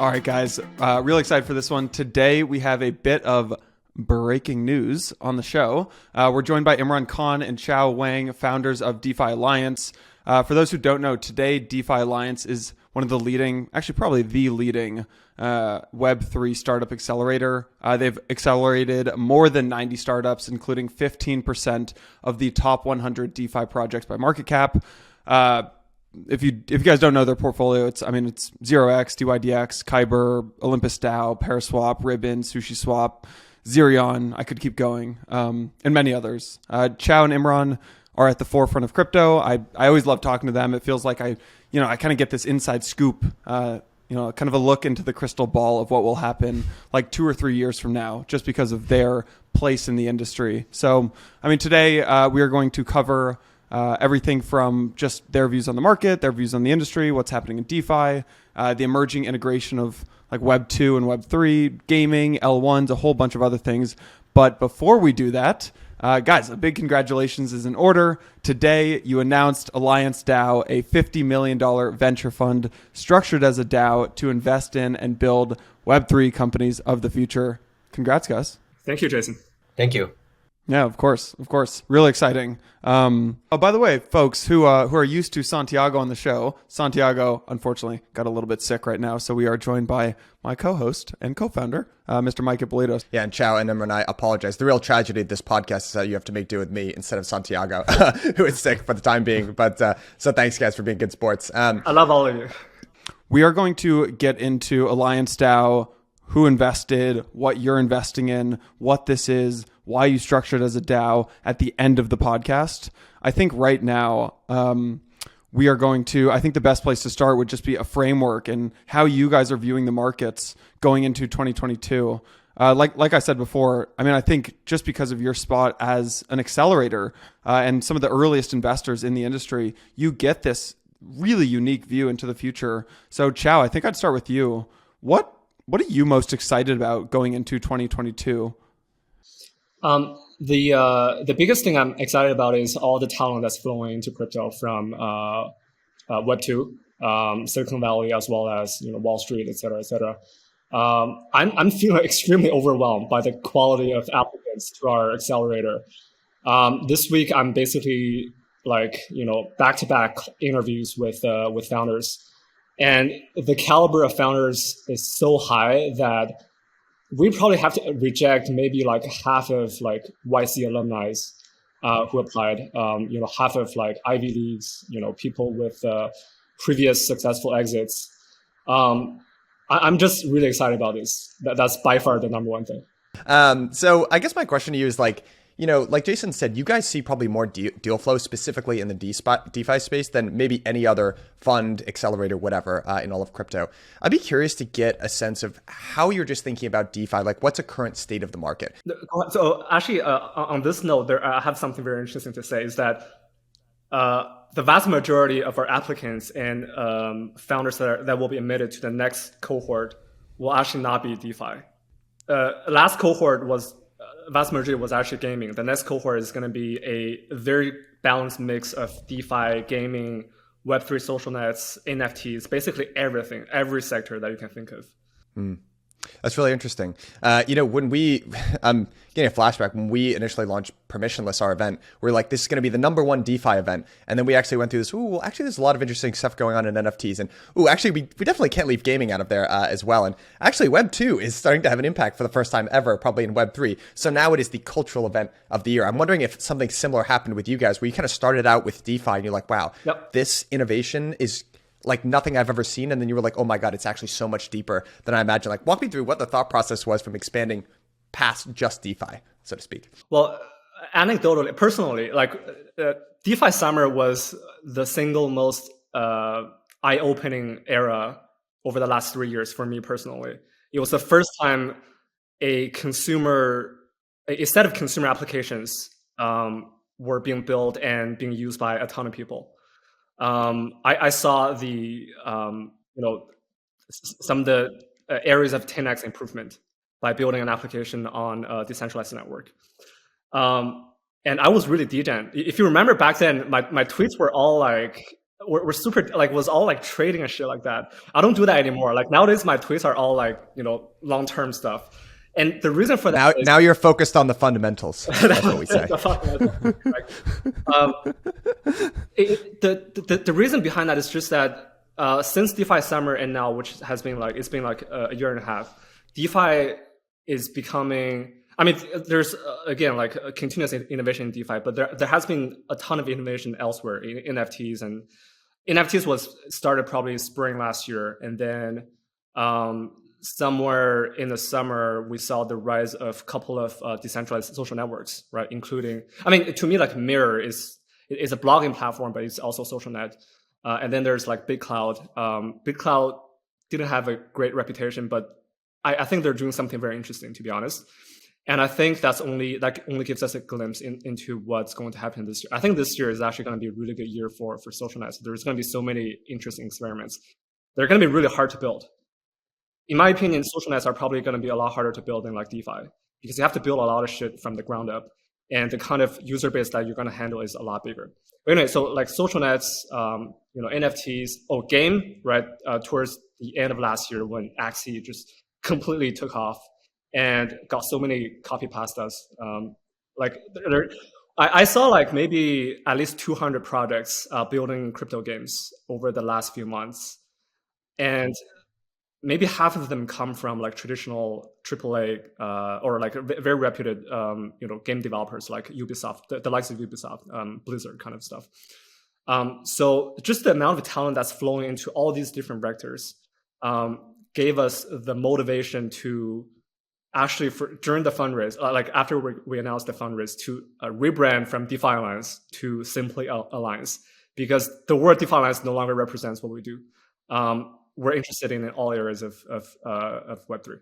All right, guys, really excited for this one. Today, we have a bit of breaking news on the show. We're joined by Imran Khan and Qiao Wang, founders of DeFi Alliance. For those who don't know, today, DeFi Alliance is one of the leading, actually probably the leading Web3 startup accelerator. They've accelerated more than 90 startups, including 15% of the top 100 DeFi projects by market cap. If you guys don't know their portfolio, it's 0x, DYDX, Kyber, OlympusDAO, ParaSwap, Ribbon, SushiSwap, Zerion. I could keep going, and many others. Qiao and Imran are at the forefront of crypto. I always love talking to them. It feels like I kind of get this inside scoop, kind of a look into the crystal ball of what will happen like 2 or 3 years from now, just because of their place in the industry. So, today we are going to cover everything from just their views on the market, their views on the industry, what's happening in DeFi, the emerging integration of like Web 2 and Web 3, gaming, L1s, a whole bunch of other things. But before we do that, guys, a big congratulations is in order. Today, you announced AllianceDAO, a $50 million venture fund structured as a DAO to invest in and build Web3 companies of the future. Congrats, guys. Thank you, Jason. Thank you. Yeah, of course. Really exciting. By the way, folks who are used to Santiago on the show, Santiago, unfortunately, got a little bit sick right now. So we are joined by my co-host and co-founder, Mr. Mike Ippolito. Yeah, and Qiao and Imran, I apologize. The real tragedy of this podcast is that you have to make do with me instead of Santiago, who is sick for the time being. But so thanks, guys, for being good sports. I love all of you. We are going to get into AllianceDAO, who invested, what you're investing in, what this is, why you structured as a DAO at the end of the podcast. I think right now we are going to, I think the best place to start would just be a framework and how you guys are viewing the markets going into 2022. Like I said before, I think just because of your spot as an accelerator and some of the earliest investors in the industry, you get this really unique view into the future. So Qiao, I think I'd start with you. What are you most excited about going into 2022? The biggest thing I'm excited about is all the talent that's flowing into crypto from Web 2, Silicon Valley, as well as Wall Street, et cetera, et cetera. I'm feeling extremely overwhelmed by the quality of applicants to our accelerator. This week, I'm basically back-to-back interviews with founders. And the caliber of founders is so high that we probably have to reject maybe half of YC alumni who applied, half of Ivy Leagues, people with previous successful exits. I'm just really excited about this. That's by far the number one thing. So I guess my question to you is like Jason said, you guys see probably more deal flow specifically in the DeFi space than maybe any other fund, accelerator, whatever, in all of crypto. I'd be curious to get a sense of how you're just thinking about DeFi, like what's a current state of the market? So actually, on this note, I have something very interesting to say is that the vast majority of our applicants and founders that will be admitted to the next cohort will actually not be DeFi. Last cohort was vast majority was actually gaming. The next cohort is going to be a very balanced mix of DeFi, gaming, Web3 social nets, NFTs, basically everything, every sector that you can think of. That's really interesting. When we, I'm getting a flashback, when we initially launched Permissionless, our event, we were like, this is going to be the #1 DeFi event. And then we actually went through this, actually there's a lot of interesting stuff going on in NFTs. And actually we definitely can't leave gaming out of there as well. And actually Web 2 is starting to have an impact for the first time ever, probably in Web 3. So now it is the cultural event of the year. I'm wondering if something similar happened with you guys, where you kind of started out with DeFi and you're like, wow, This innovation is like nothing I've ever seen. And then you were like, oh my God, it's actually so much deeper than I imagined. Like, walk me through what the thought process was from expanding past just DeFi, so to speak. Well, anecdotally, personally, DeFi Summer was the single most eye-opening era over the last 3 years for me personally. It was the first time a set of consumer applications were being built and being used by a ton of people. I saw the some of the areas of 10x improvement by building an application on a decentralized network. And I was really degen. If you remember back then, my tweets were all like we're super like was all like trading and shit like that. I don't do that anymore. Like nowadays, my tweets are all like long term stuff. And the reason for that now you're focused on the fundamentals. That's what we say. The reason behind that is just that since DeFi summer and now, which has been like it's been like a year and a half, DeFi is becoming. I mean, there's again like a continuous innovation in DeFi, but there has been a ton of innovation elsewhere in NFTs, and NFTs was started probably spring last year, and then somewhere in the summer we saw the rise of a couple of decentralized social networks, right? Including, I mean, to me, like Mirror is a blogging platform, but it's also social net, and then there's like Big Cloud. Big Cloud didn't have a great reputation, but I think they're doing something very interesting, to be honest. And I think that only gives us a glimpse into what's going to happen this year. I think this year is actually going to be a really good year for social nets. There's going to be so many interesting experiments. They're going to be really hard to build. In my opinion, social nets are probably going to be a lot harder to build than like DeFi, because you have to build a lot of shit from the ground up, and the kind of user base that you're going to handle is a lot bigger. But anyway, so like social nets, NFTs, game, right? Towards the end of last year when Axie just completely took off and got so many copy pastas. I saw like maybe at least 200 projects building crypto games over the last few months. And maybe half of them come from like traditional AAA or like very reputed game developers like Ubisoft, the likes of Ubisoft, Blizzard kind of stuff. So just the amount of talent that's flowing into all these different vectors gave us the motivation to actually during the fundraise, like after we announced the fundraise, to rebrand from DeFi Alliance to simply Alliance, because the word DeFi Alliance no longer represents what we do. We're interested in all areas of Web3.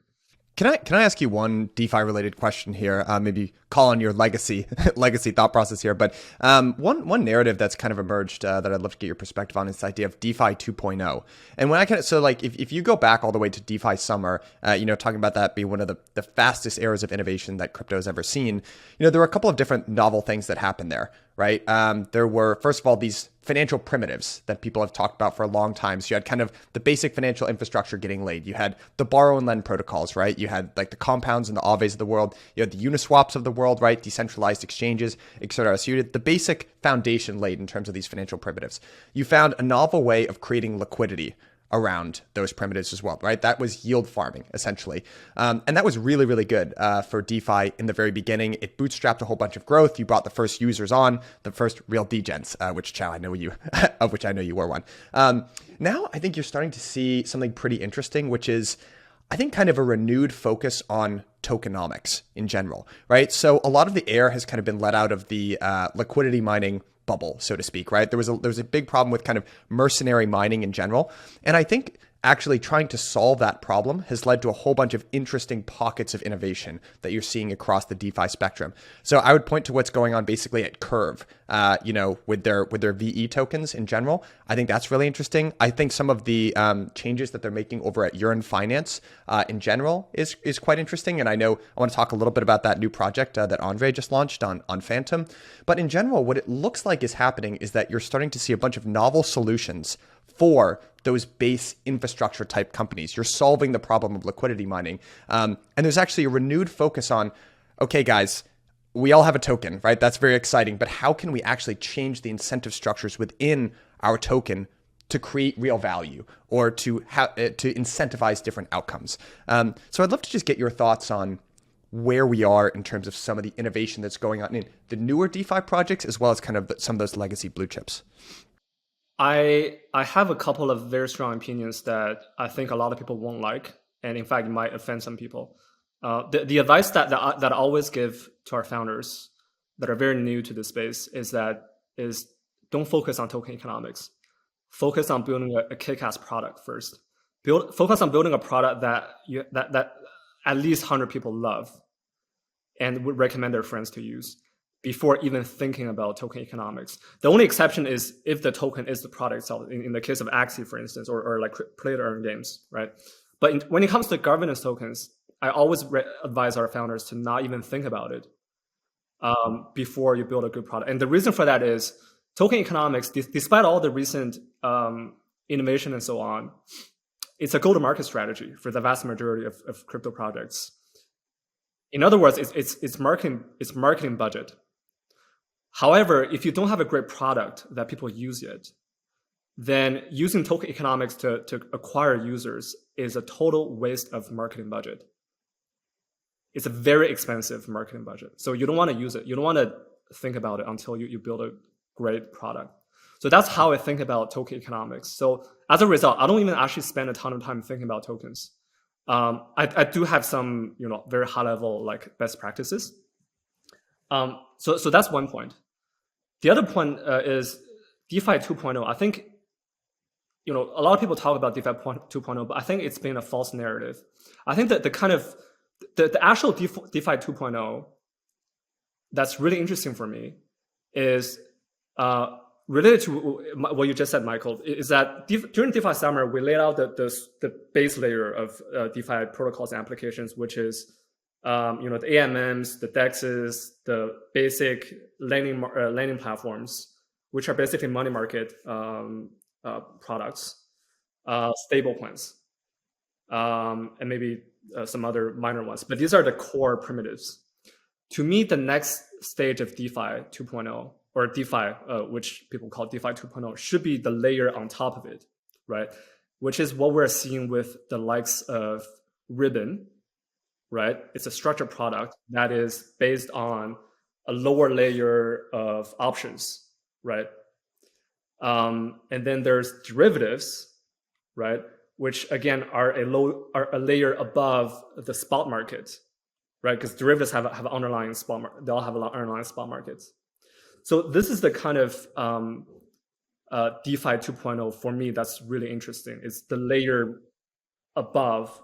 Can I ask you one DeFi related question here? Maybe call on your legacy thought process here. But one narrative that's kind of emerged that I'd love to get your perspective on is the idea of DeFi 2.0. And when if you go back all the way to DeFi summer, talking about that being one of the fastest eras of innovation that crypto has ever seen, there were a couple of different novel things that happened there, right? There were, first of all, these financial primitives that people have talked about for a long time. So you had kind of the basic financial infrastructure getting laid. You had the borrow and lend protocols, right? You had like the compounds and the Aves of the world. You had the Uniswaps of the world, right? Decentralized exchanges, et cetera. So you had the basic foundation laid in terms of these financial primitives. You found a novel way of creating liquidity around those primitives as well, right? That was yield farming, essentially. And that was really, really good for DeFi in the very beginning. It bootstrapped a whole bunch of growth. You brought the first users on, the first real degens, which Qiao, of which I know you were one. Now, I think you're starting to see something pretty interesting, which is, I think, kind of a renewed focus on tokenomics in general, right? So a lot of the air has kind of been let out of the liquidity mining bubble, so to speak, right? There was a big problem with kind of mercenary mining in general. And I think actually trying to solve that problem has led to a whole bunch of interesting pockets of innovation that you're seeing across the DeFi spectrum. So I would point to what's going on basically at Curve, with their VE tokens in general. I think that's really interesting. I think some of the changes that they're making over at Urine Finance in general is quite interesting. And I want to talk a little bit about that new project that Andre just launched on Phantom. But in general, what it looks like is happening is that you're starting to see a bunch of novel solutions for those base infrastructure type companies. You're solving the problem of liquidity mining. And there's actually a renewed focus on, okay, guys, we all have a token, right? That's very exciting. But how can we actually change the incentive structures within our token to create real value or to incentivize different outcomes? So I'd love to just get your thoughts on where we are in terms of some of the innovation that's going on in the newer DeFi projects, as well as kind of some of those legacy blue chips. I have a couple of very strong opinions that I think a lot of people won't like, and in fact, it might offend some people. The advice that I always give to our founders that are very new to this space is don't focus on token economics. Focus on building a kick-ass product first. Focus on building a product that at least 100 people love and would recommend their friends to use before even thinking about token economics. The only exception is if the token is the product itself, in the case of Axie, for instance, or like play-to-earn games, right? But when it comes to governance tokens, I always advise our founders to not even think about it before you build a good product. And the reason for that is token economics, despite all the recent innovation and so on, it's a go-to-market strategy for the vast majority of crypto projects. In other words, it's marketing budget. However, if you don't have a great product that people use yet, then using token economics to acquire users is a total waste of marketing budget. It's a very expensive marketing budget. So you don't want to use it. You don't want to think about it until you build a great product. So that's how I think about token economics. So as a result, I don't even actually spend a ton of time thinking about tokens. I do have some, very high level like best practices. So that's one point. The other point is DeFi 2.0. I think, a lot of people talk about DeFi 2.0, but I think it's been a false narrative. I think that the actual DeFi 2.0 that's really interesting for me is related to what you just said, Michael, is that during DeFi Summer, we laid out the base layer of DeFi protocols and applications, which is the AMMs, the DEXs, the basic lending platforms, which are basically money market products, stable coins, and maybe some other minor ones. But these are the core primitives. To me, the next stage of DeFi 2.0, or DeFi, which people call DeFi 2.0, should be the layer on top of it, right? Which is what we're seeing with the likes of Ribbon, right? It's a structured product that is based on a lower layer of options, right? And then there's derivatives, right? Which again are a layer above the spot market, right? Because derivatives have an underlying spot market. They all have underlying spot markets. So this is the kind of DeFi 2.0 for me that's really interesting. It's the layer above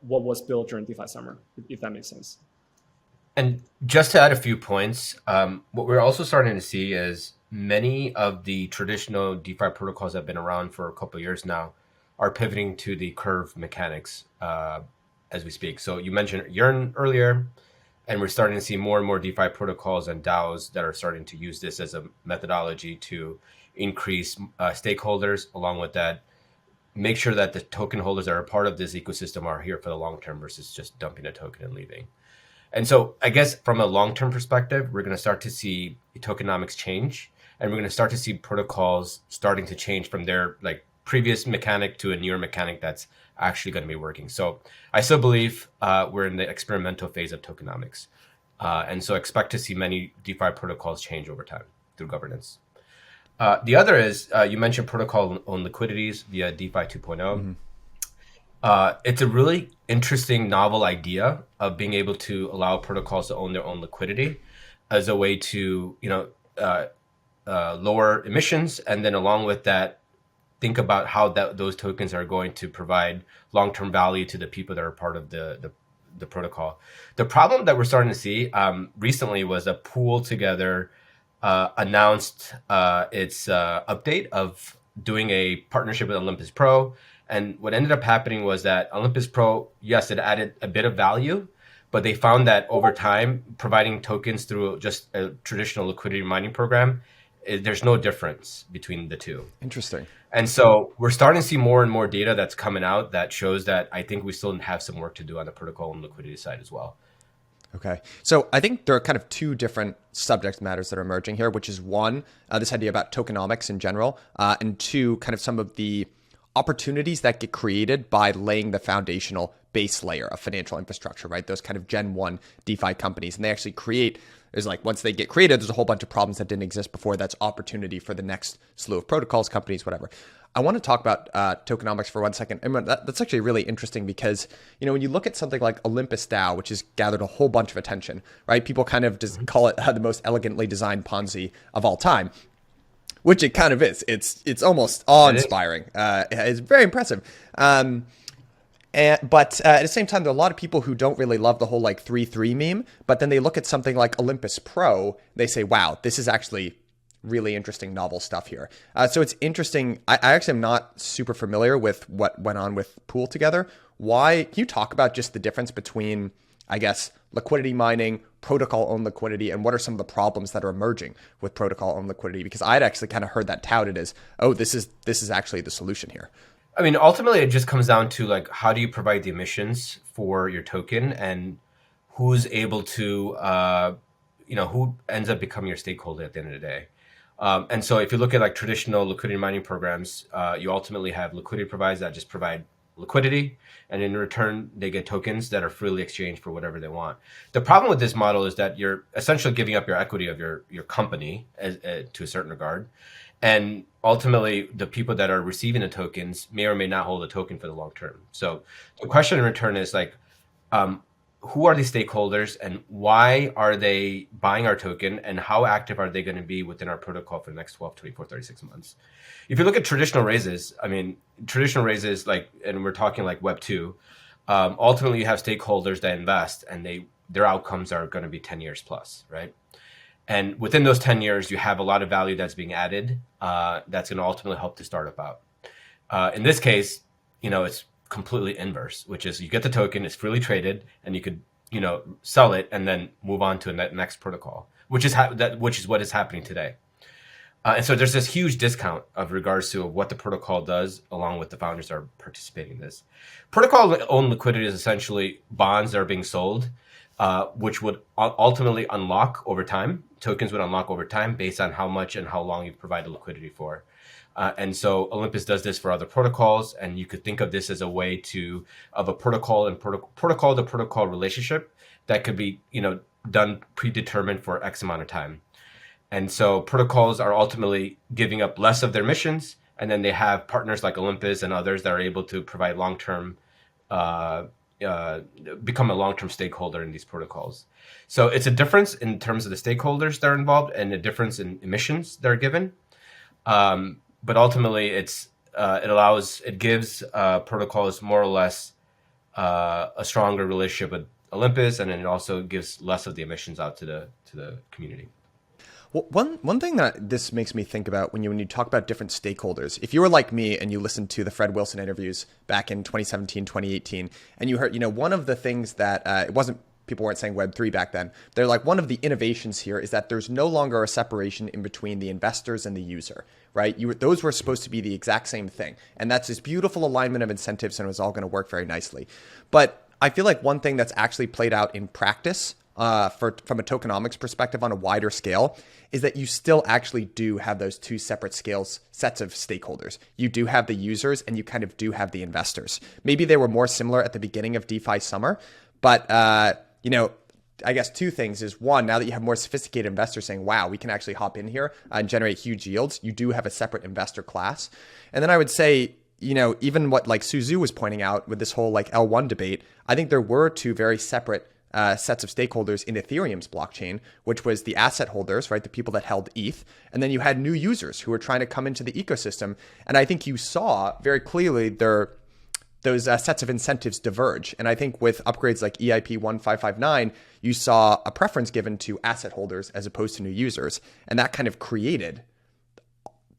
what was built during DeFi Summer, if that makes sense. And just to add a few points, what we're also starting to see is many of the traditional DeFi protocols that have been around for a couple of years now are pivoting to the curve mechanics as we speak. So you mentioned Yearn earlier, and we're starting to see more and more DeFi protocols and DAOs that are starting to use this as a methodology to increase stakeholders. Along with that, make sure that the token holders that are a part of this ecosystem are here for the long term versus just dumping a token and leaving. And so I guess from a long-term perspective, we're going to start to see tokenomics change, and we're going to start to see protocols starting to change from their previous mechanic to a newer mechanic that's actually going to be working. So I still believe we're in the experimental phase of tokenomics. And so expect to see many DeFi protocols change over time through governance. The other is, you mentioned protocol owned liquidities via DeFi 2.0. Mm-hmm. It's a really interesting, novel idea of being able to allow protocols to own their own liquidity as a way to, lower emissions. And then along with that, think about how those tokens are going to provide long-term value to the people that are part of the protocol. The problem that we're starting to see recently was a Pool Together announced its update of doing a partnership with Olympus Pro. And what ended up happening was that Olympus Pro, yes, it added a bit of value, but they found that over time, providing tokens through just a traditional liquidity mining program, there's no difference between the two. Interesting. And so we're starting to see more and more data that's coming out that shows that I think we still have some work to do on the protocol and liquidity side as well. Okay. So I think there are kind of two different subject matters that are emerging here, which is one, this idea about tokenomics in general, and two, kind of some of the opportunities that get created by laying the foundational base layer of financial infrastructure, right? Those kind of Gen 1 DeFi companies. And they actually once they get created, there's a whole bunch of problems that didn't exist before. That's opportunity for the next slew of protocols, companies, whatever. I want to talk about tokenomics for 1 second. And that's actually really interesting because, when you look at something like AllianceDAO, which has gathered a whole bunch of attention, right? People kind of just call it the most elegantly designed Ponzi of all time, which it kind of is. It's almost awe-inspiring. It's very impressive. But at the same time, there are a lot of people who don't really love the whole 3-3 meme, but then they look at something like Olympus Pro, they say, wow, this is actually really interesting, novel stuff here. So it's interesting. I actually am not super familiar with what went on with Pool Together. Can you talk about just the difference between, I guess, liquidity mining protocol-owned liquidity, and what are some of the problems that are emerging with protocol-owned liquidity? Because I'd actually kind of heard that touted as, oh, this is actually the solution here. I mean, ultimately, it just comes down to like, how do you provide the emissions for your token, and who's able to, who ends up becoming your stakeholder at the end of the day. And so if you look at like traditional liquidity mining programs, you ultimately have liquidity providers that just provide liquidity, and in return, they get tokens that are freely exchanged for whatever they want. The problem with this model is that you're essentially giving up your equity of your company to a certain regard. And ultimately, the people that are receiving the tokens may or may not hold a token for the long term. So the question in return is like, who are these stakeholders, and why are they buying our token, and how active are they going to be within our protocol for the next 12, 24, 36 months? If you look at traditional raises, like, and we're talking like Web 2, ultimately you have stakeholders that invest, and their outcomes are going to be 10 years plus, right? And within those 10 years, you have a lot of value that's being added that's going to ultimately help the startup out. In this case, it's completely inverse, which is you get the token, it's freely traded, and you could, sell it and then move on to the next protocol, which is what is happening today. And so there's this huge discount of regards to what the protocol does, along with the founders that are participating in this. Protocol-owned liquidity is essentially bonds that are being sold, which would ultimately unlock over time. Tokens would unlock over time based on how much and how long you've provided liquidity for. And so Olympus does this for other protocols, and you could think of this as a way of a protocol and protocol to protocol relationship that could be, done predetermined for X amount of time. And so protocols are ultimately giving up less of their missions, and then they have partners like Olympus and others that are able to provide long-term, become a long-term stakeholder in these protocols. So it's a difference in terms of the stakeholders that are involved, and a difference in emissions that are given. But ultimately, it gives protocols more or less a stronger relationship with Olympus, and then it also gives less of the emissions out to the community. Well, one thing that this makes me think about when you talk about different stakeholders, if you were like me and you listened to the Fred Wilson interviews back in 2017, 2018, and you heard, one of the things that people weren't saying Web3 back then. They're like, one of the innovations here is that there's no longer a separation in between the investors and the user, right? Those were supposed to be the exact same thing. And that's this beautiful alignment of incentives, and it was all going to work very nicely. But I feel like one thing that's actually played out in practice from a tokenomics perspective on a wider scale is that you still actually do have those two separate sets of stakeholders. You do have the users, and you kind of do have the investors. Maybe they were more similar at the beginning of DeFi summer, but I guess two things is, one, now that you have more sophisticated investors saying, wow, we can actually hop in here and generate huge yields, you do have a separate investor class. And then I would say, even what like Suzu was pointing out with this whole like L1 debate, I think there were two very separate sets of stakeholders in Ethereum's blockchain, which was the asset holders, right? The people that held ETH. And then you had new users who were trying to come into the ecosystem. And I think you saw very clearly those sets of incentives diverge. And I think with upgrades like EIP 1559, you saw a preference given to asset holders as opposed to new users. And that kind of created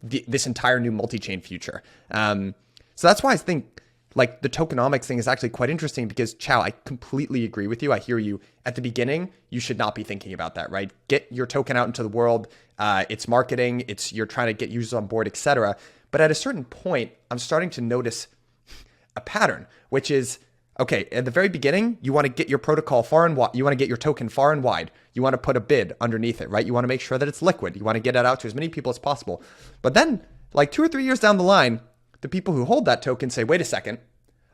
this entire new multi-chain future. So that's why I think like the tokenomics thing is actually quite interesting, because Qiao, I completely agree with you. I hear you. At the beginning, you should not be thinking about that, right? Get your token out into the world. It's marketing. You're trying to get users on board, etc. But at a certain point, I'm starting to notice a pattern, which is, okay, at the very beginning, you want to get your protocol far and wide. You want to get your token far and wide. You want to put a bid underneath it, right? You want to make sure that it's liquid. You want to get it out to as many people as possible. But then, like 2 or 3 years down the line, the people who hold that token say, wait a second,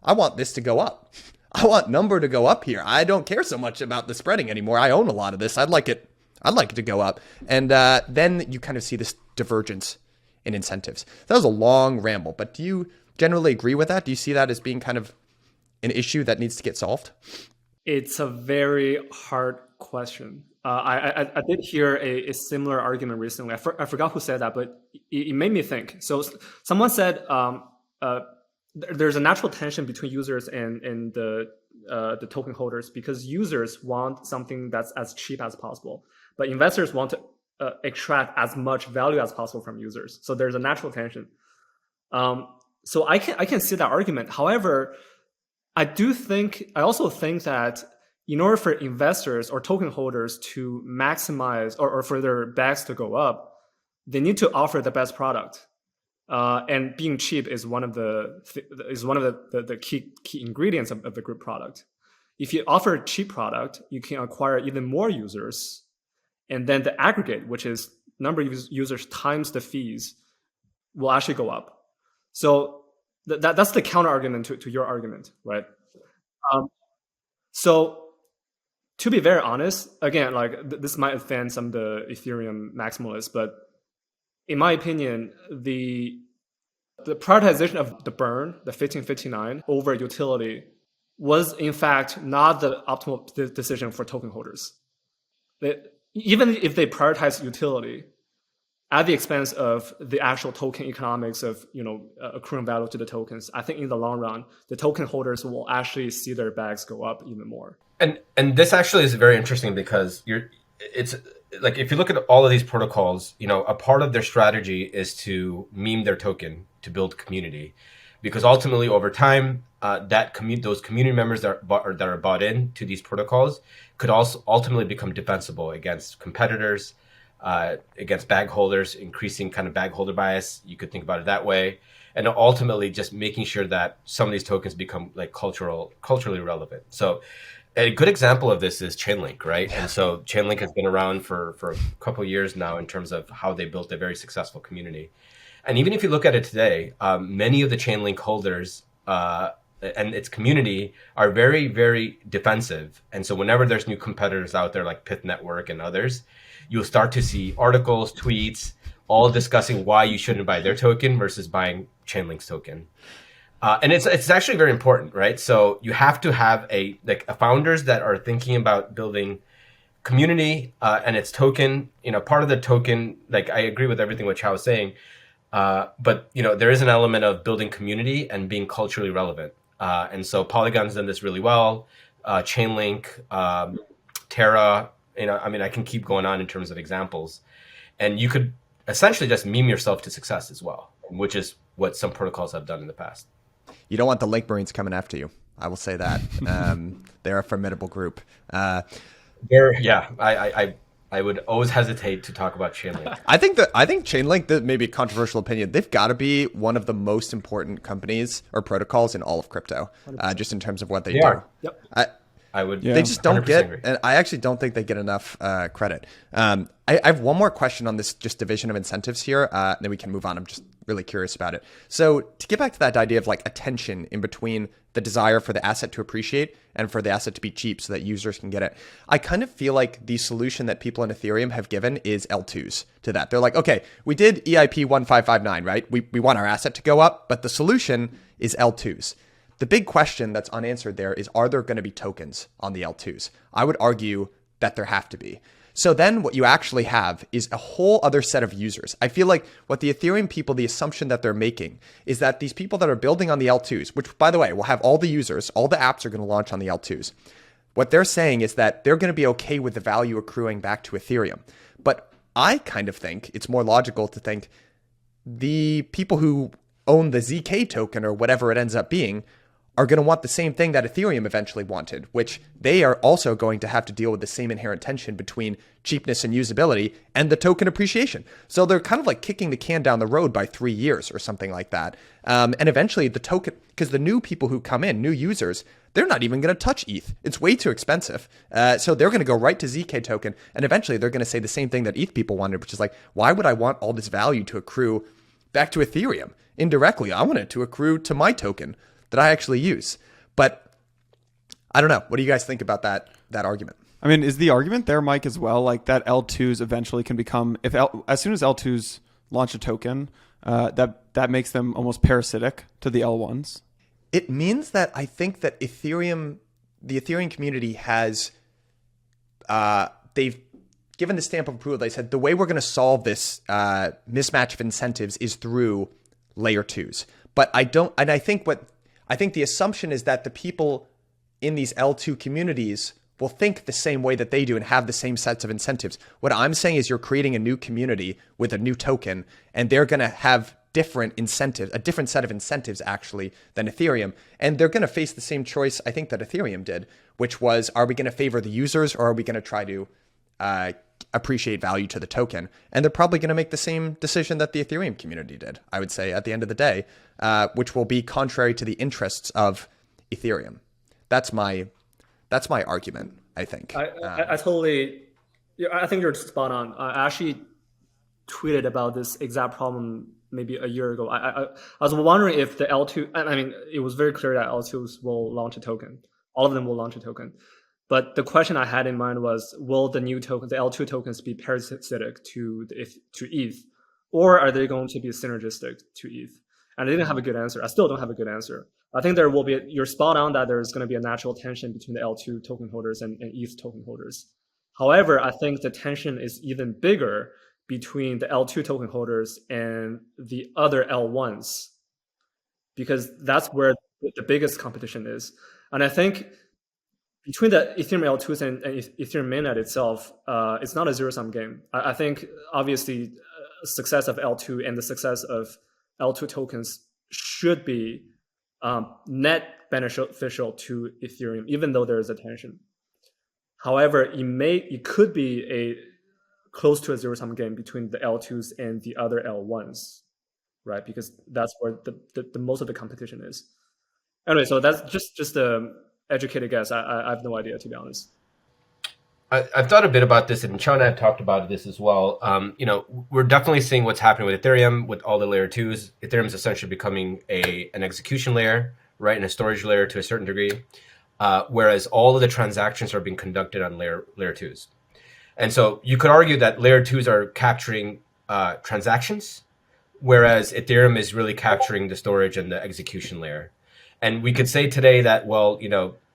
I want this to go up. I want number to go up here. I don't care so much about the spreading anymore. I own a lot of this. I'd like it to go up. And then you kind of see this divergence in incentives. That was a long ramble, but do you generally agree with that? Do you see that as being kind of an issue that needs to get solved? It's a very hard question. I did hear a similar argument recently. I forgot who said that, but it made me think. So someone said there's a natural tension between users and the token holders, because users want something that's as cheap as possible, but investors want to extract as much value as possible from users. So there's a natural tension. So I can see that argument. However, I also think that in order for investors or token holders to maximize or for their bags to go up, they need to offer the best product. And being cheap is one of the key ingredients of the group product. If you offer a cheap product, you can acquire even more users, and then the aggregate, which is number of users times the fees, will actually go up. So that's the counter argument to your argument, right? So to be very honest, again, like this might offend some of the Ethereum maximalists, but in my opinion, the prioritization of the burn, the 1559 over utility, was in fact not the optimal decision for token holders. Even if they prioritize utility at the expense of the actual token economics of accruing value to the tokens, I think in the long run, the token holders will actually see their bags go up even more. And this actually is very interesting because it's like if you look at all of these protocols, a part of their strategy is to meme their token to build community, because ultimately over time, those community members that are bought in to these protocols could also ultimately become defensible against competitors, against bag holders, increasing kind of bag holder bias. You could think about it that way, and ultimately just making sure that some of these tokens become like culturally relevant. So a good example of this is Chainlink, right? And so Chainlink has been around for a couple of years now in terms of how they built a very successful community. And even if you look at it today, many of the Chainlink holders and its community are very, very defensive. And so whenever there's new competitors out there like Pith Network and others, you'll start to see articles, tweets, all discussing why you shouldn't buy their token versus buying Chainlink's token. And it's actually very important, right? So you have to have a founders that are thinking about building community and its token. Part of the token, like I agree with everything what Qiao was saying, but there is an element of building community and being culturally relevant. And so Polygon's done this really well. Chainlink, Terra, I can keep going on in terms of examples, and you could essentially just meme yourself to success as well, which is what some protocols have done in the past. You don't want the Link Marines coming after you. I will say that. They're a formidable group. I would always hesitate to talk about Chainlink. I think Chainlink, that may be a controversial opinion, they've got to be one of the most important companies or protocols in all of crypto, just in terms of what they do. Yep. They just don't get, agree. and I actually don't think they get enough credit. I have one more question on this just division of incentives here, then we can move on. I'm just really curious about it. So to get back to that idea of like a tension in between the desire for the asset to appreciate and for the asset to be cheap so that users can get it, I kind of feel like the solution that people in Ethereum have given is L2s to that. They're like, okay, we did EIP 1559, right? We want our asset to go up, but the solution is L2s. The big question that's unanswered there is, are there going to be tokens on the L2s? I would argue that there have to be. So then what you actually have is a whole other set of users. I feel like what the Ethereum people, the assumption that they're making is that these people that are building on the L2s, which by the way, will have all the users, all the apps are going to launch on the L2s. What they're saying is that they're going to be okay with the value accruing back to Ethereum. But I kind of think it's more logical to think the people who own the ZK token or whatever it ends up being are going to want the same thing that Ethereum eventually wanted, which they are also going to have to deal with the same inherent tension between cheapness and usability and the token appreciation. So they're kind of like kicking the can down the road by 3 years or something like that. And eventually the token, because the new people who come in, new users, they're not even going to touch ETH. It's way too expensive. So they're going to go right to ZK token. And eventually they're going to say the same thing that ETH people wanted, which is like, why would I want all this value to accrue back to Ethereum indirectly? I want it to accrue to my token that I actually use. But I don't know. What do you guys think about that argument? I mean, is the argument there, Mike, as well, like that L2s eventually can become, as soon as L2s launch a token, that makes them almost parasitic to the L1s? It means that I think that the Ethereum community has, they've given the stamp of approval. They said the way we're going to solve this mismatch of incentives is through layer 2s. But I think the assumption is that the people in these L2 communities will think the same way that they do and have the same sets of incentives. What I'm saying is you're creating a new community with a new token, and they're going to have different incentives, a different set of incentives actually than Ethereum. And they're going to face the same choice, I think, that Ethereum did, which was, are we going to favor the users or are we going to try to appreciate value to the token? And they're probably going to make the same decision that the Ethereum community did, I would say, at the end of the day, which will be contrary to the interests of Ethereum. That's my argument, I think. I totally, I think you're spot on. I actually tweeted about this exact problem maybe a year ago. I was wondering if the L2, I mean, it was very clear that L2s will launch a token. All of them will launch a token. But the question I had in mind was, will the new tokens, the L2 tokens, be parasitic to ETH, or are they going to be synergistic to ETH? And I didn't have a good answer. I still don't have a good answer. I think there will be, you're spot on that there's going to be a natural tension between the L2 token holders and ETH token holders. However, I think the tension is even bigger between the L2 token holders and the other L1s, because that's where the biggest competition is. And I think between the Ethereum L2s and Ethereum mainnet itself, it's not a zero-sum game. I think obviously success of L2 and the success of L2 tokens should be net beneficial to Ethereum, even though there is a tension. However, it could be a close to a zero-sum game between the L2s and the other L1s, right? Because that's where the most of the competition is. Anyway, so that's just a educated guess. I have no idea, to be honest. I've thought a bit about this, and Qiao and I have talked about this as well. We're definitely seeing what's happening with Ethereum, with all the layer twos. Ethereum is essentially becoming an execution layer, right, and a storage layer to a certain degree, whereas all of the transactions are being conducted on layer twos. And so you could argue that layer twos are capturing transactions, whereas Ethereum is really capturing the storage and the execution layer. And we could say today that, well,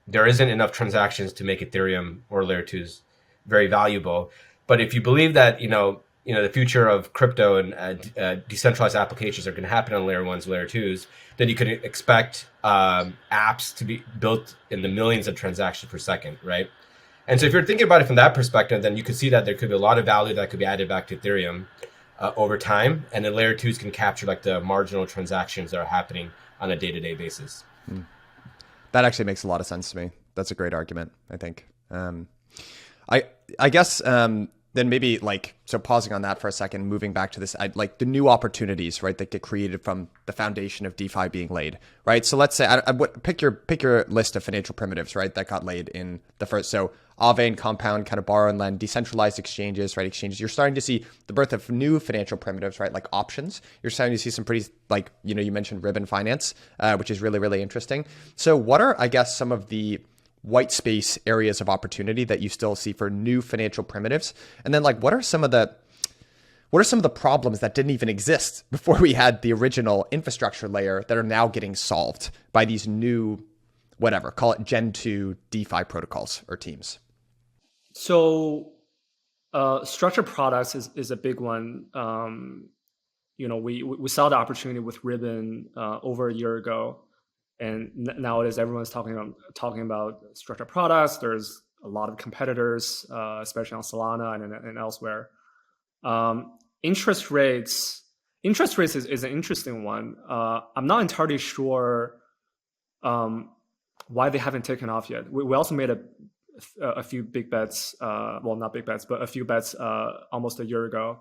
there isn't enough transactions to make Ethereum or layer twos very valuable. But if you believe that, the future of crypto and decentralized applications are going to happen on layer ones, layer twos, then you could expect apps to be built in the millions of transactions per second, right? And so if you're thinking about it from that perspective, then you could see that there could be a lot of value that could be added back to Ethereum over time. And then layer twos can capture like the marginal transactions that are happening on a day-to-day basis. That actually makes a lot of sense to me. That's a great argument, I think. I guess then maybe so pausing on that for a second, moving back to this, the new opportunities, right, that get created from the foundation of DeFi being laid, right? So let's say, pick your list of financial primitives, right, that got laid in the first. So Aave and Compound, kind of borrow and lend, decentralized exchanges, right? Exchanges. You're starting to see the birth of new financial primitives, right? Like options. You're starting to see some pretty, you mentioned Ribbon Finance, which is really, really interesting. So what are, I guess, some of the white space areas of opportunity that you still see for new financial primitives? And then what are some of the problems that didn't even exist before we had the original infrastructure layer that are now getting solved by these new, whatever, call it Gen 2 DeFi protocols or teams? So structured products is a big one. We saw the opportunity with Ribbon over a year ago. And nowadays, everyone's talking about structured products. There's a lot of competitors, especially on Solana and elsewhere. Interest rates is an interesting one. I'm not entirely sure why they haven't taken off yet. We also made a few big bets, well, not big bets, but a few bets almost a year ago.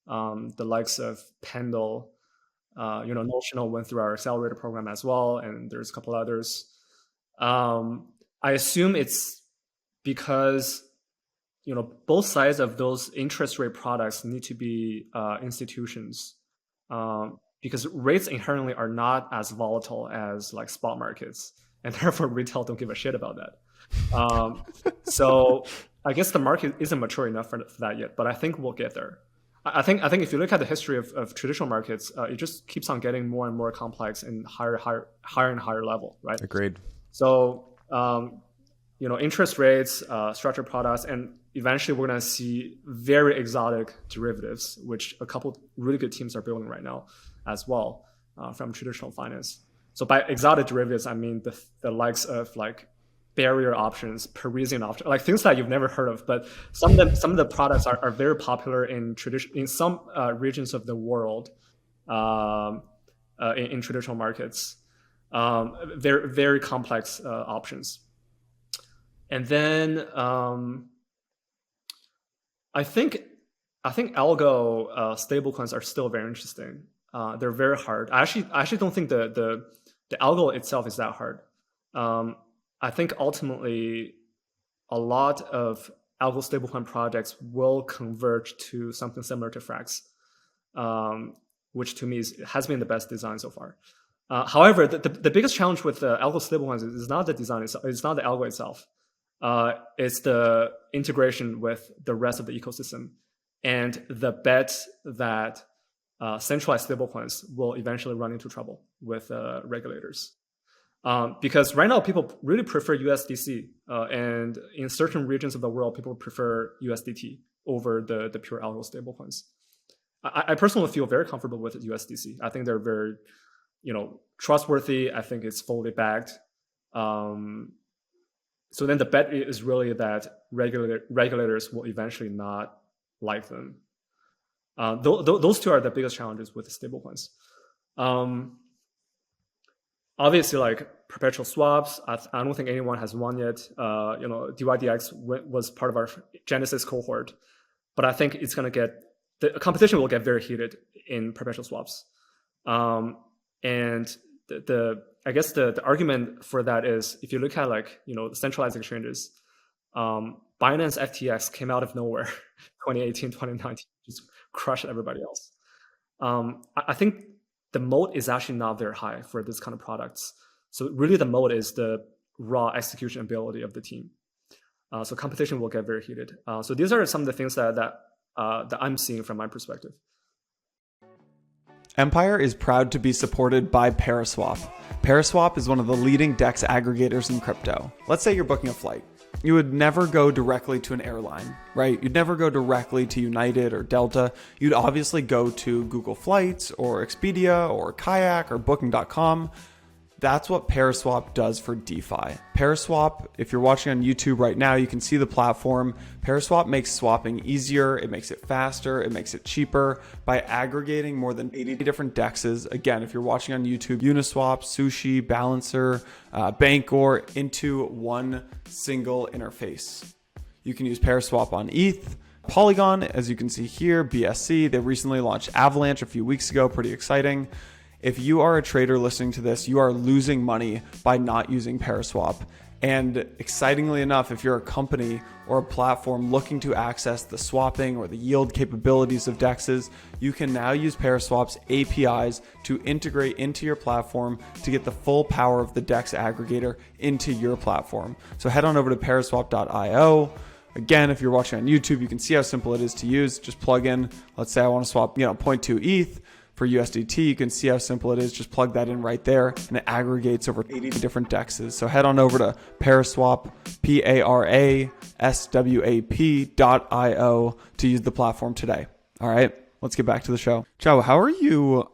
The likes of Pendle. Notional went through our accelerator program as well, and there's a couple others. I assume it's because both sides of those interest rate products need to be institutions, because rates inherently are not as volatile as spot markets, and therefore retail don't give a shit about that. So I guess the market isn't mature enough for that yet, but I think we'll get there. I think if you look at the history of traditional markets, it just keeps on getting more and more complex and higher and higher level, right? Agreed. So, interest rates, structured products, and eventually we're going to see very exotic derivatives, which a couple really good teams are building right now as well from traditional finance. So by exotic derivatives, I mean the likes of barrier options, Parisian options, things that you've never heard of. But some of the products are very popular in some regions of the world, in traditional markets. Very, very complex options. And then I think algo stablecoins are still very interesting. They're very hard. I actually don't think the algo itself is that hard. I think ultimately a lot of algo stablecoin projects will converge to something similar to Frax, which to me has been the best design so far. However, the biggest challenge with the algo stablecoins is not the design itself, it's not the algo itself. It's the integration with the rest of the ecosystem and the bet that centralized stablecoins will eventually run into trouble with regulators. Because right now people really prefer USDC, and in certain regions of the world, people prefer USDT over the pure algo stablecoins. I personally feel very comfortable with USDC. I think they're very, trustworthy. I think it's fully backed. So then the bet is really that regulators will eventually not like them. Those two are the biggest challenges with stablecoins. Obviously, like perpetual swaps, I don't think anyone has won yet. DYDX was part of our Genesis cohort, but I think it's going to the competition will get very heated in perpetual swaps. And I guess the argument for that is if you look at the centralized exchanges, Binance FTX came out of nowhere 2018, 2019, just crushed everybody else. I think the moat is actually not very high for this kind of products. So really the moat is the raw execution ability of the team. So competition will get very heated. So these are some of the things that I'm seeing from my perspective. Empire is proud to be supported by ParaSwap. ParaSwap is one of the leading DEX aggregators in crypto. Let's say you're booking a flight. You would never go directly to an airline, right? You'd never go directly to United or Delta. You'd obviously go to Google Flights or Expedia or Kayak or Booking.com. That's what ParaSwap does for DeFi. ParaSwap, if you're watching on YouTube right now, you can see the platform. ParaSwap makes swapping easier, it makes it faster, it makes it cheaper by aggregating more than 80 different DEXs. Again, if you're watching on YouTube, Uniswap, Sushi, Balancer, Bancor into one single interface. You can use ParaSwap on ETH, Polygon, as you can see here, BSC. They recently launched Avalanche a few weeks ago, pretty exciting. If you are a trader listening to this, you are losing money by not using ParaSwap. And excitingly enough, if you're a company or a platform looking to access the swapping or the yield capabilities of DEXs, you can now use ParaSwap's APIs to integrate into your platform to get the full power of the DEX aggregator into your platform. So head on over to paraswap.io. Again, if you're watching on YouTube, you can see how simple it is to use. Just plug in, let's say I want to swap 0.2 ETH. For USDT, you can see how simple it is. Just plug that in right there, and it aggregates over 80 different DEXs. So head on over to ParaSwap, ParaSwap.io to use the platform today. All right, let's get back to the show. Qiao, how are you?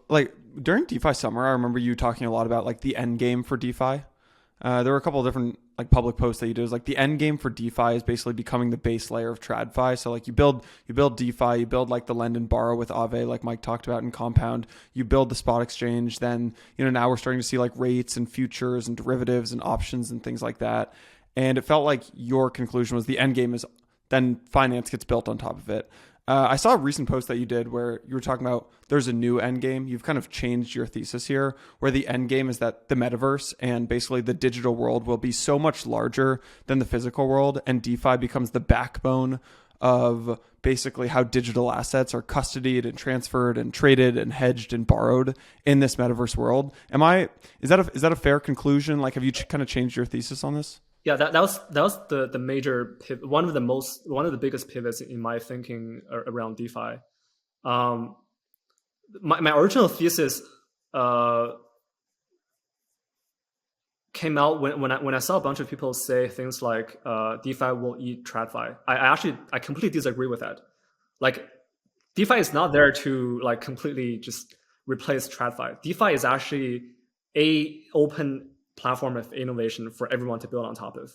During DeFi summer, I remember you talking a lot about the end game for DeFi. There were a couple of different public posts that you did. It was the end game for DeFi is basically becoming the base layer of TradFi. So you build DeFi, you build the lend and borrow with Aave, like Mike talked about in Compound. You build the spot exchange. Then now we're starting to see rates and futures and derivatives and options and things like that. And it felt like your conclusion was the end game is then finance gets built on top of it. I saw a recent post that you did where you were talking about there's a new end game. You've kind of changed your thesis here, where the end game is that the metaverse and basically the digital world will be so much larger than the physical world, and DeFi becomes the backbone of basically how digital assets are custodied and transferred and traded and hedged and borrowed in this metaverse world. Is that a fair conclusion? Have you kind of changed your thesis on this? Yeah, that was the major pivot, one of the biggest pivots in my thinking around DeFi. My original thesis came out when I saw a bunch of people say things like DeFi will eat TradFi. I completely disagree with that. DeFi is not there to completely just replace TradFi. DeFi is actually a open platform of innovation for everyone to build on top of.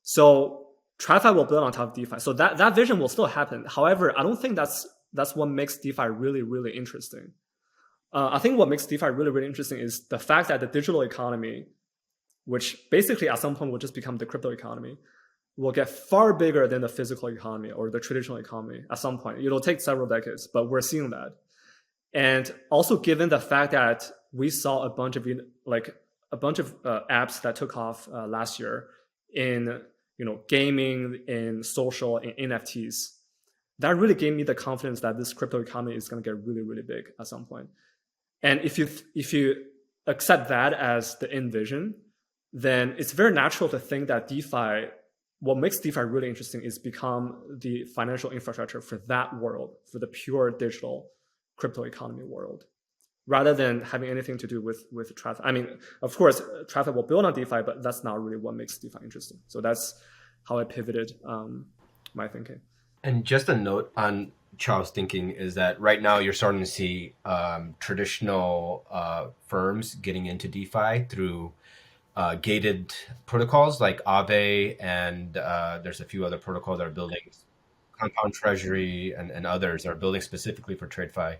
So TradFi will build on top of DeFi. So that vision will still happen. However, I don't think that's what makes DeFi really, really interesting. I think what makes DeFi really, really interesting is the fact that the digital economy, which basically at some point will just become the crypto economy, will get far bigger than the physical economy or the traditional economy at some point. It'll take several decades, but we're seeing that. And also given the fact that we saw a bunch of apps that took off last year in gaming, in social, in NFTs, that really gave me the confidence that this crypto economy is going to get really, really big at some point. And if you accept that as the end vision, then it's very natural to think that DeFi, what makes DeFi really interesting is become the financial infrastructure for that world, for the pure digital crypto economy world, rather than having anything to do with TradFi. I mean, of course, TradFi will build on DeFi, but that's not really what makes DeFi interesting. So that's how I pivoted my thinking. And just a note on Qiao's thinking is that right now you're starting to see traditional firms getting into DeFi through gated protocols like Aave, and there's a few other protocols that are building, Compound Treasury and others are building specifically for TradFi.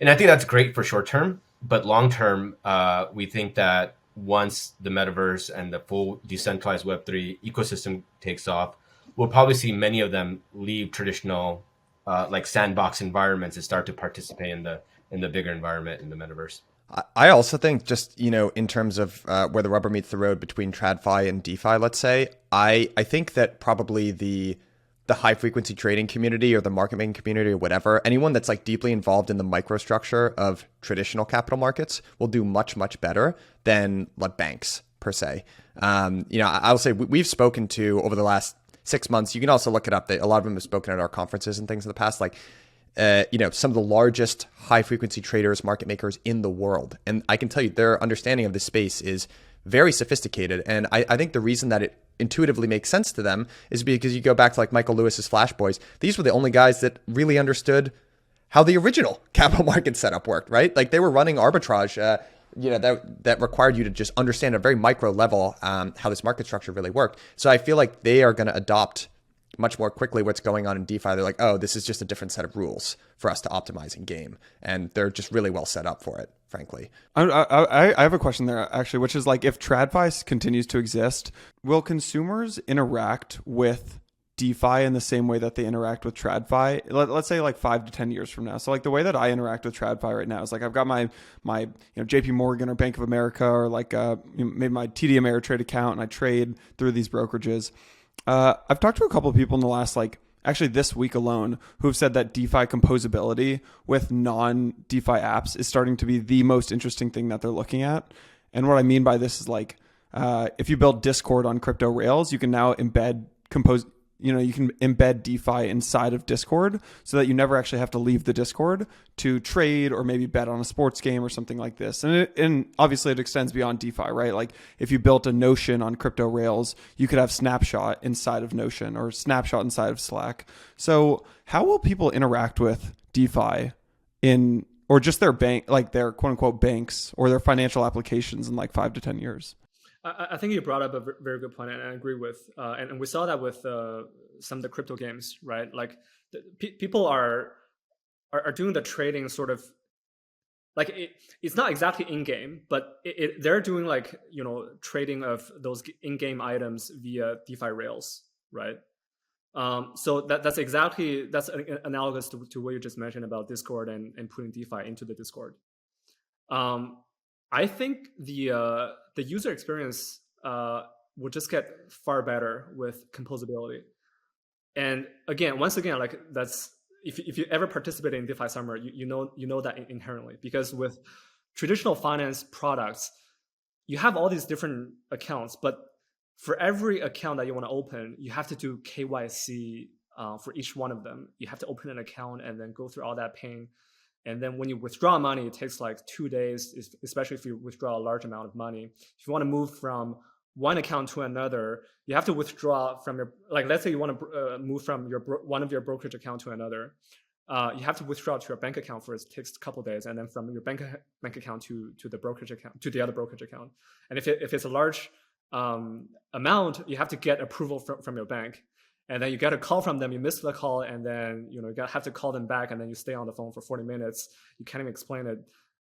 And I think that's great for short term, but long term, we think that once the Metaverse and the full decentralized Web3 ecosystem takes off, we'll probably see many of them leave traditional like sandbox environments and start to participate in the bigger environment in the Metaverse. I also think just, in terms of where the rubber meets the road between TradFi and DeFi, let's say, I think that probably the high frequency trading community or the market making community or whatever, anyone that's like deeply involved in the microstructure of traditional capital markets will do much, much better than like banks per se. I'll say we've spoken to over the last 6 months, you can also look it up, that a lot of them have spoken at our conferences and things in the past, like, some of the largest high frequency traders, market makers in the world. And I can tell you their understanding of this space is very sophisticated. And I think the reason that it intuitively makes sense to them is because you go back to like Michael Lewis's Flash Boys. These were the only guys that really understood how the original capital market setup worked, right? Like they were running arbitrage, that required you to just understand at a very micro level how this market structure really worked. So I feel like they are going to adopt much more quickly what's going on in DeFi. They're like, oh, this is just a different set of rules for us to optimize in game. And they're just really well set up for it, frankly. I have a question there, actually, which is like, if TradFi continues to exist, will consumers interact with DeFi in the same way that they interact with TradFi? Let's say like 5 to 10 years from now. So like the way that I interact with TradFi right now is like I've got my JP Morgan or Bank of America or like maybe my TD Ameritrade account, and I trade through these brokerages. I've talked to a couple of people in the last, actually this week alone, who've said that DeFi composability with non-DeFi apps is starting to be the most interesting thing that they're looking at. And what I mean by this is like, if you build Discord on crypto rails, you can now embed you can embed DeFi inside of Discord so that you never actually have to leave the Discord to trade or maybe bet on a sports game or something like this. And obviously it extends beyond DeFi, right? Like if you built a Notion on crypto rails, you could have Snapshot inside of Notion or Snapshot inside of Slack. So how will people interact with DeFi or just their bank, like their quote unquote banks or their financial applications in like 5 to 10 years? I think you brought up a very good point, and I agree with. And we saw that with some of the crypto games, right? Like people are doing the trading sort of like it's not exactly in game, but they're doing like trading of those in game items via DeFi rails, right? So that's analogous to what you just mentioned about Discord and putting DeFi into the Discord. I think the user experience will just get far better with composability. And once again, like that's if you ever participate in DeFi Summer, you know that inherently, because with traditional finance products, you have all these different accounts, but for every account that you want to open, you have to do KYC for each one of them. You have to open an account and then go through all that pain. And then when you withdraw money, it takes like 2 days, especially if you withdraw a large amount of money. If you want to move from one account to another, you have to withdraw from your, like, let's say you want to move from one of your brokerage account to another. You have to withdraw to your bank account first. It takes a couple of days, and then from your bank account to the brokerage account, to the other brokerage account. And if it's a large amount, you have to get approval from your bank. And then you get a call from them, you miss the call, and then you have to call them back, and then you stay on the phone for 40 minutes. You can't even explain it.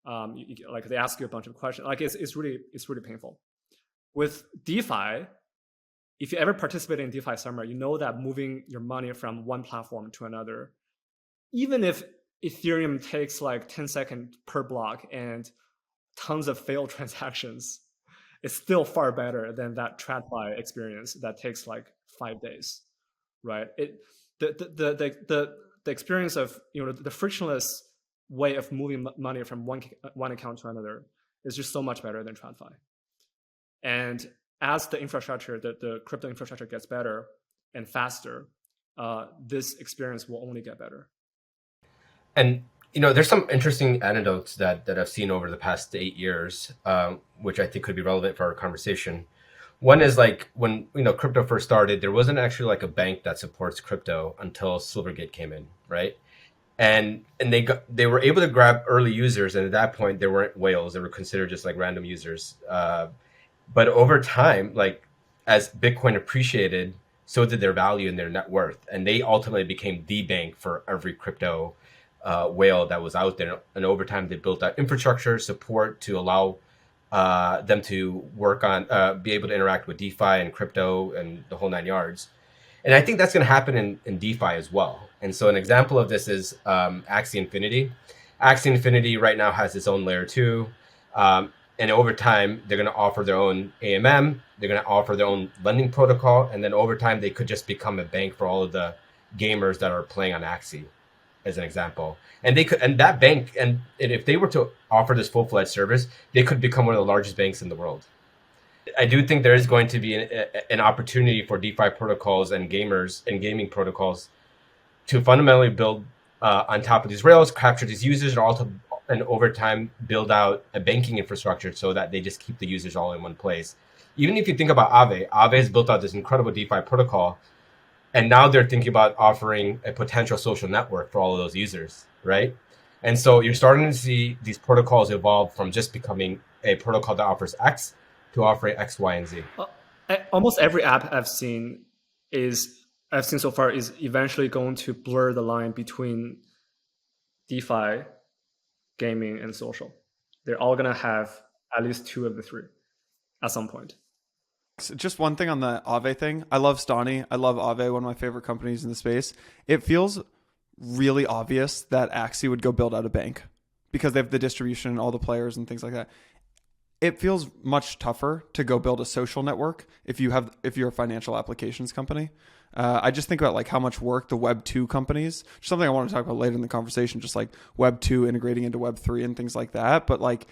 Like they ask you a bunch of questions. Like it's really painful. With DeFi, if you ever participate in DeFi summer, you know that moving your money from one platform to another, even if Ethereum takes like 10 seconds per block and tons of failed transactions, it's still far better than that TradFi experience that takes like 5 days, right? The experience of the frictionless way of moving money from one account to another is just so much better than TradFi. And as the infrastructure, the crypto infrastructure gets better and faster, this experience will only get better. And there's some interesting anecdotes that I've seen over the past 8 years, which I think could be relevant for our conversation. One is like when crypto first started, there wasn't actually like a bank that supports crypto until Silvergate came in, right? And they were able to grab early users, and at that point they weren't whales; they were considered just like random users. But over time, like as Bitcoin appreciated, so did their value and their net worth, and they ultimately became the bank for every crypto whale that was out there. And over time, they built out infrastructure support to allow them to work on, be able to interact with DeFi and crypto and the whole 9 yards. And I think that's going to happen in DeFi as well. And so an example of this is Axie Infinity. Axie Infinity right now has its own layer 2. And over time, they're going to offer their own AMM. They're going to offer their own lending protocol. And then over time, they could just become a bank for all of the gamers that are playing on Axie, as an example. And that bank, and if they were to offer this full-fledged service, they could become one of the largest banks in the world. I do think there is going to be an opportunity for DeFi protocols and gamers and gaming protocols to fundamentally build on top of these rails, capture these users, and over time build out a banking infrastructure so that they just keep the users all in one place. Even if you think about Aave has built out this incredible DeFi protocol, and now they're thinking about offering a potential social network for all of those users, right? And so you're starting to see these protocols evolve from just becoming a protocol that offers X to offering X, Y, and Z. Almost every app I've seen so far is eventually going to blur the line between DeFi, gaming, and social. They're all going to have at least two of the three at some point. Just one thing on the Aave thing. I love Stani. I love Aave, one of my favorite companies in the space. It feels really obvious that Axie would go build out a bank because they have the distribution and all the players and things like that. It feels much tougher to go build a social network if you're a financial applications company. I just think about like how much work the Web 2 companies, something I want to talk about later in the conversation, just like Web 2 integrating into Web 3 and things like that. But like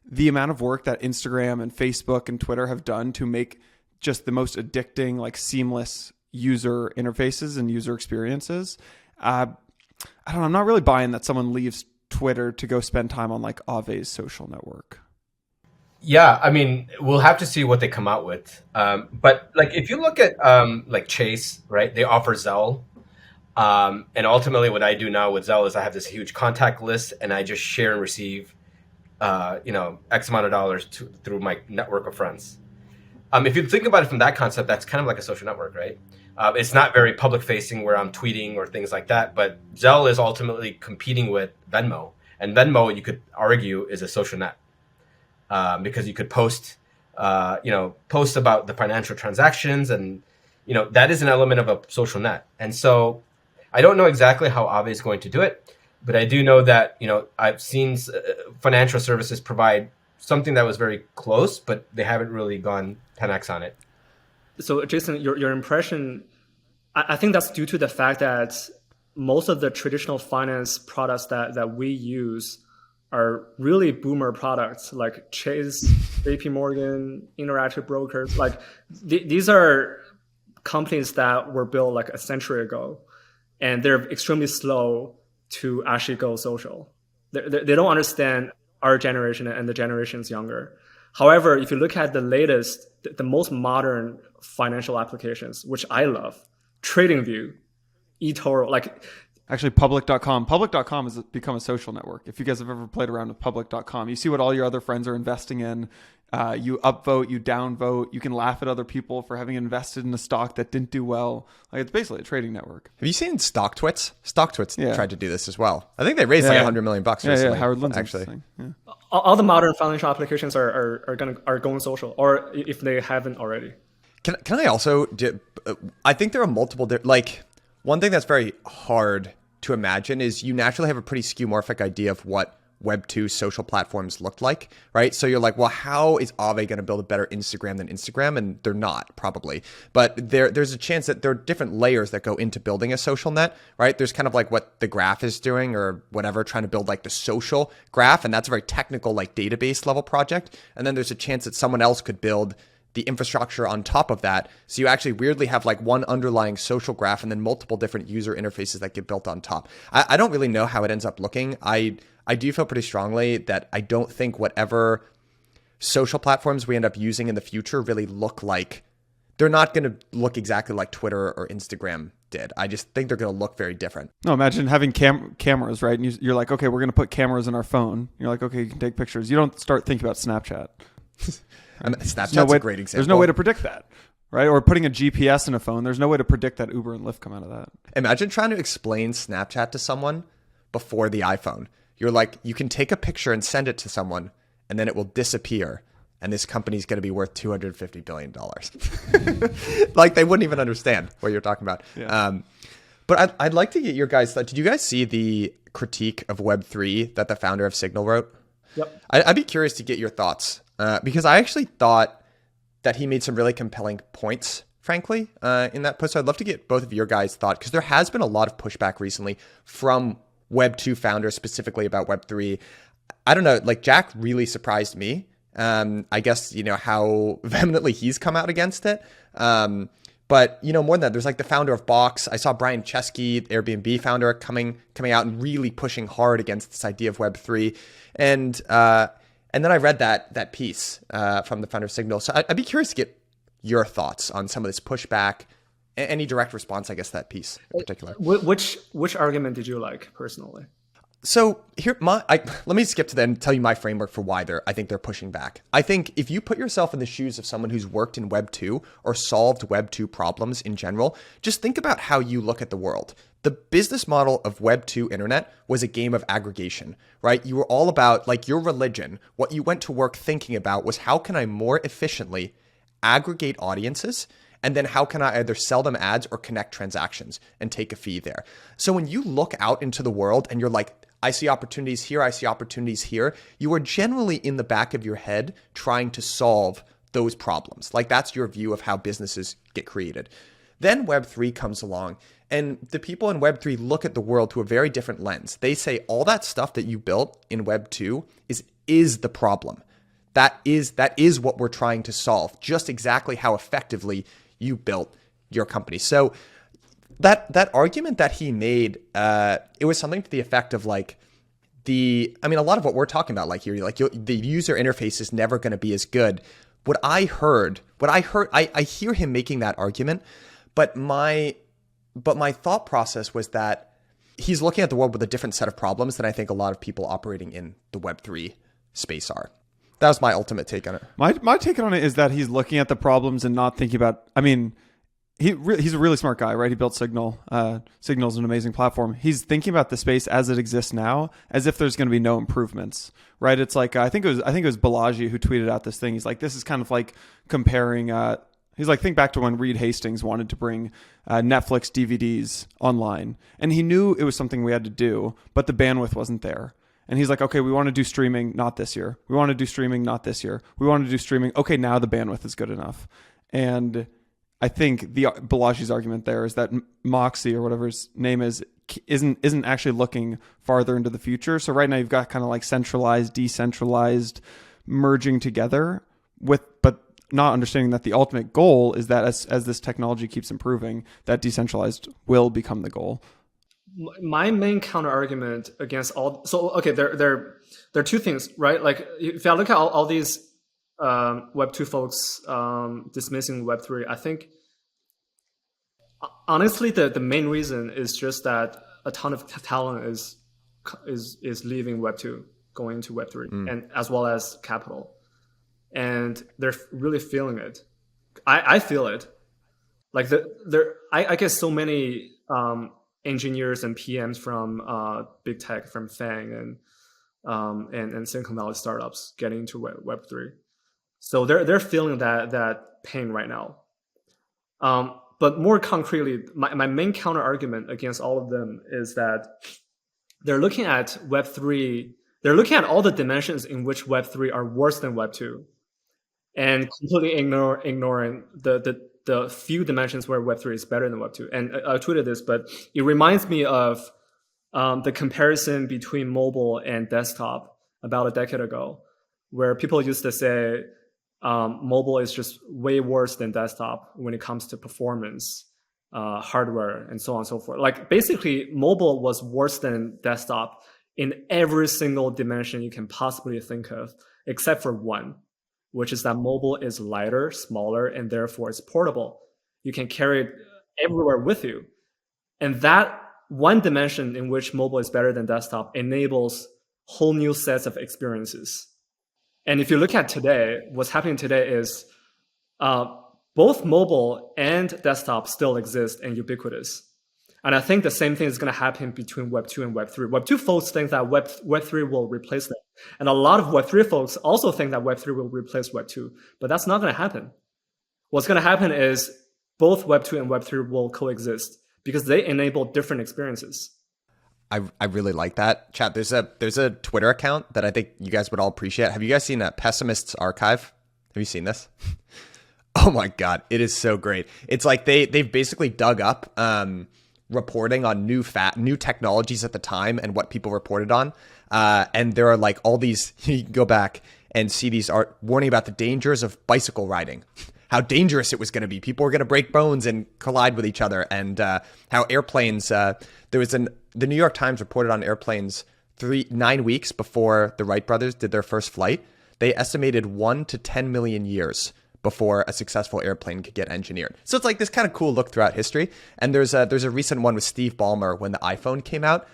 the amount of work that Instagram and Facebook and Twitter have done to make just the most addicting, like seamless user interfaces and user experiences. I don't know. I'm not really buying that someone leaves Twitter to go spend time on like Aave's social network. Yeah, I mean, we'll have to see what they come out with. But like, if you look at like Chase, right? They offer Zelle. And ultimately what I do now with Zelle is I have this huge contact list and I just share and receive, X amount of dollars through my network of friends. If you think about it from that concept, that's kind of like a social network, right? It's not very public facing where I'm tweeting or things like that, but Zelle is ultimately competing with Venmo. And Venmo, you could argue, is a social net. Because you could post about the financial transactions, and that is an element of a social net. And so, I don't know exactly how Aave is going to do it, but I do know that I've seen financial services provide something that was very close, but they haven't really gone 10x on it. So, Jason, your impression, I think that's due to the fact that most of the traditional finance products that we use are really boomer products like Chase, JP Morgan, Interactive Brokers. Like these are companies that were built like a century ago, and they're extremely slow to actually go social. They don't understand our generation and the generations younger. However, if you look at the latest, the most modern financial applications, which I love, TradingView, eToro, like Actually, public.com. Public.com has become a social network. If you guys have ever played around with public.com, you see what all your other friends are investing in. You upvote, you downvote. You can laugh at other people for having invested in a stock that didn't do well. Like, it's basically a trading network. Have you seen StockTwits? StockTwits tried to do this as well. I think they raised like $100 million recently. Yeah, Howard Lindsay's actually. thing. Yeah. All the modern financial applications are going social, or if they haven't already. Can I also? I think there are multiple. Like, one thing that's very hard to imagine is you naturally have a pretty skeuomorphic idea of what Web 2 social platforms look like, right? So you're like, well, how is Aave going to build a better Instagram than Instagram? And they're not, probably. But there's a chance that there are different layers that go into building a social net, right? There's kind of like what the graph is doing or whatever, trying to build like the social graph. And that's a very technical, like database level project. And then there's a chance that someone else could build the infrastructure on top of that. So you actually weirdly have like one underlying social graph and then multiple different user interfaces that get built on top. I don't really know how it ends up looking. I do feel pretty strongly that I don't think whatever social platforms we end up using in the future really look like, they're not going to look exactly like Twitter or Instagram did. I just think they're going to look very different. No, imagine having cameras, right? And you're like, okay, we're going to put cameras in our phone. You're like, okay, you can take pictures. You don't start thinking about Snapchat. Snapchat's a great example. There's no way to predict that, right? Or putting a GPS in a phone. There's no way to predict that Uber and Lyft come out of that. Imagine trying to explain Snapchat to someone before the iPhone. You're like, you can take a picture and send it to someone, and then it will disappear. And this company's going to be worth $250 billion. Like, they wouldn't even understand what you're talking about. Yeah. But I'd like to get your guys' thought. Did you guys see the critique of Web3 that the founder of Signal wrote? Yep. I'd be curious to get your thoughts because I actually thought that he made some really compelling points, frankly, in that post. So I'd love to get both of your guys' thought because there has been a lot of pushback recently from Web 2 founders specifically about Web 3. I don't know, like Jack really surprised me. I guess, how vehemently he's come out against it. But, more than that, there's like the founder of Box. I saw Brian Chesky, Airbnb founder, coming out and really pushing hard against this idea of Web 3. And then I read that piece from the founder of Signal. So I'd be curious to get your thoughts on some of this pushback. Any direct response, I guess, to that piece in particular. Which argument did you like personally? So here, let me skip to that and tell you my framework for why I think they're pushing back. I think if you put yourself in the shoes of someone who's worked in Web 2 or solved Web 2 problems in general, just think about how you look at the world. The business model of Web 2 internet was a game of aggregation, right? You were all about, like, your religion. What you went to work thinking about was, how can I more efficiently aggregate audiences? And then how can I either sell them ads or connect transactions and take a fee there? So when you look out into the world and you're like, I see opportunities here, I see opportunities here, you are generally in the back of your head trying to solve those problems. Like, that's your view of how businesses get created. Then Web3 comes along, and the people in Web3 look at the world through a very different lens. They say all that stuff that you built in Web2 is the problem. That is what we're trying to solve, just exactly how effectively you built your company. So that argument that he made, it was something to the effect of like, a lot of what we're talking about, like here, like the user interface is never going to be as good. I hear him making that argument, but my thought process was that he's looking at the world with a different set of problems than I think a lot of people operating in the Web3 space are. That was my ultimate take on it. My take on it is that he's looking at the problems and not thinking about, he's a really smart guy, right? He built Signal. Signal's an amazing platform. He's thinking about the space as it exists now, as if there's going to be no improvements, right? It's like, I think it was Balaji who tweeted out this thing. He's like, this is kind of like comparing, he's like, think back to when Reed Hastings wanted to bring Netflix DVDs online. And he knew it was something we had to do, but the bandwidth wasn't there. And he's like, okay, we want to do streaming, not this year. We want to do streaming, not this year. We want to do streaming. Okay, now the bandwidth is good enough. And I think Balaji's argument there is that Moxie, or whatever his name isn't actually looking farther into the future. So right now you've got kind of like centralized, decentralized, merging together but not understanding that the ultimate goal is that as this technology keeps improving, that decentralized will become the goal. My main counter argument against there are two things, right? Like, if I look at all these Web 2 folks dismissing Web 3, I think honestly the main reason is just that a ton of talent is leaving Web2, going into Web3, and as well as capital, and they're really feeling it. I feel it. Like I guess so many engineers and PMs from big tech, from FANG and Silicon Valley startups getting into Web3. So they're feeling that pain right now. But more concretely, my main counter argument against all of them is that they're looking at Web3. They're looking at all the dimensions in which Web3 are worse than Web2, and completely ignoring the few dimensions where Web3 is better than Web2. And I tweeted this, but it reminds me of the comparison between mobile and desktop about a decade ago, where people used to say mobile is just way worse than desktop when it comes to performance, hardware, and so on and so forth. Like basically, mobile was worse than desktop in every single dimension you can possibly think of, except for one, which is that mobile is lighter, smaller, and therefore it's portable. You can carry it everywhere with you. And that one dimension in which mobile is better than desktop enables whole new sets of experiences. And if you look at today, what's happening today is both mobile and desktop still exist and ubiquitous. And I think the same thing is going to happen between Web2 and Web3. Web2 folks think that Web3 will replace them. And a lot of Web3 folks also think that Web3 will replace Web2. But that's not going to happen. What's going to happen is both Web2 and Web3 will coexist because they enable different experiences. I really like that. Chat, there's a Twitter account that I think you guys would all appreciate. Have you guys seen that Pessimist's Archive? Have you seen this? Oh my God, it is so great. It's like they've basically dug up reporting on new technologies at the time and what people reported on. And there are like all these, you can go back and see these warning about the dangers of bicycle riding, how dangerous it was going to be. People were going to break bones and collide with each other. And how airplanes, the New York Times reported on airplanes 9 weeks before the Wright brothers did their first flight. They estimated 1 to 10 million years before a successful airplane could get engineered. So it's like this kind of cool look throughout history. And there's a recent one with Steve Ballmer when the iPhone came out,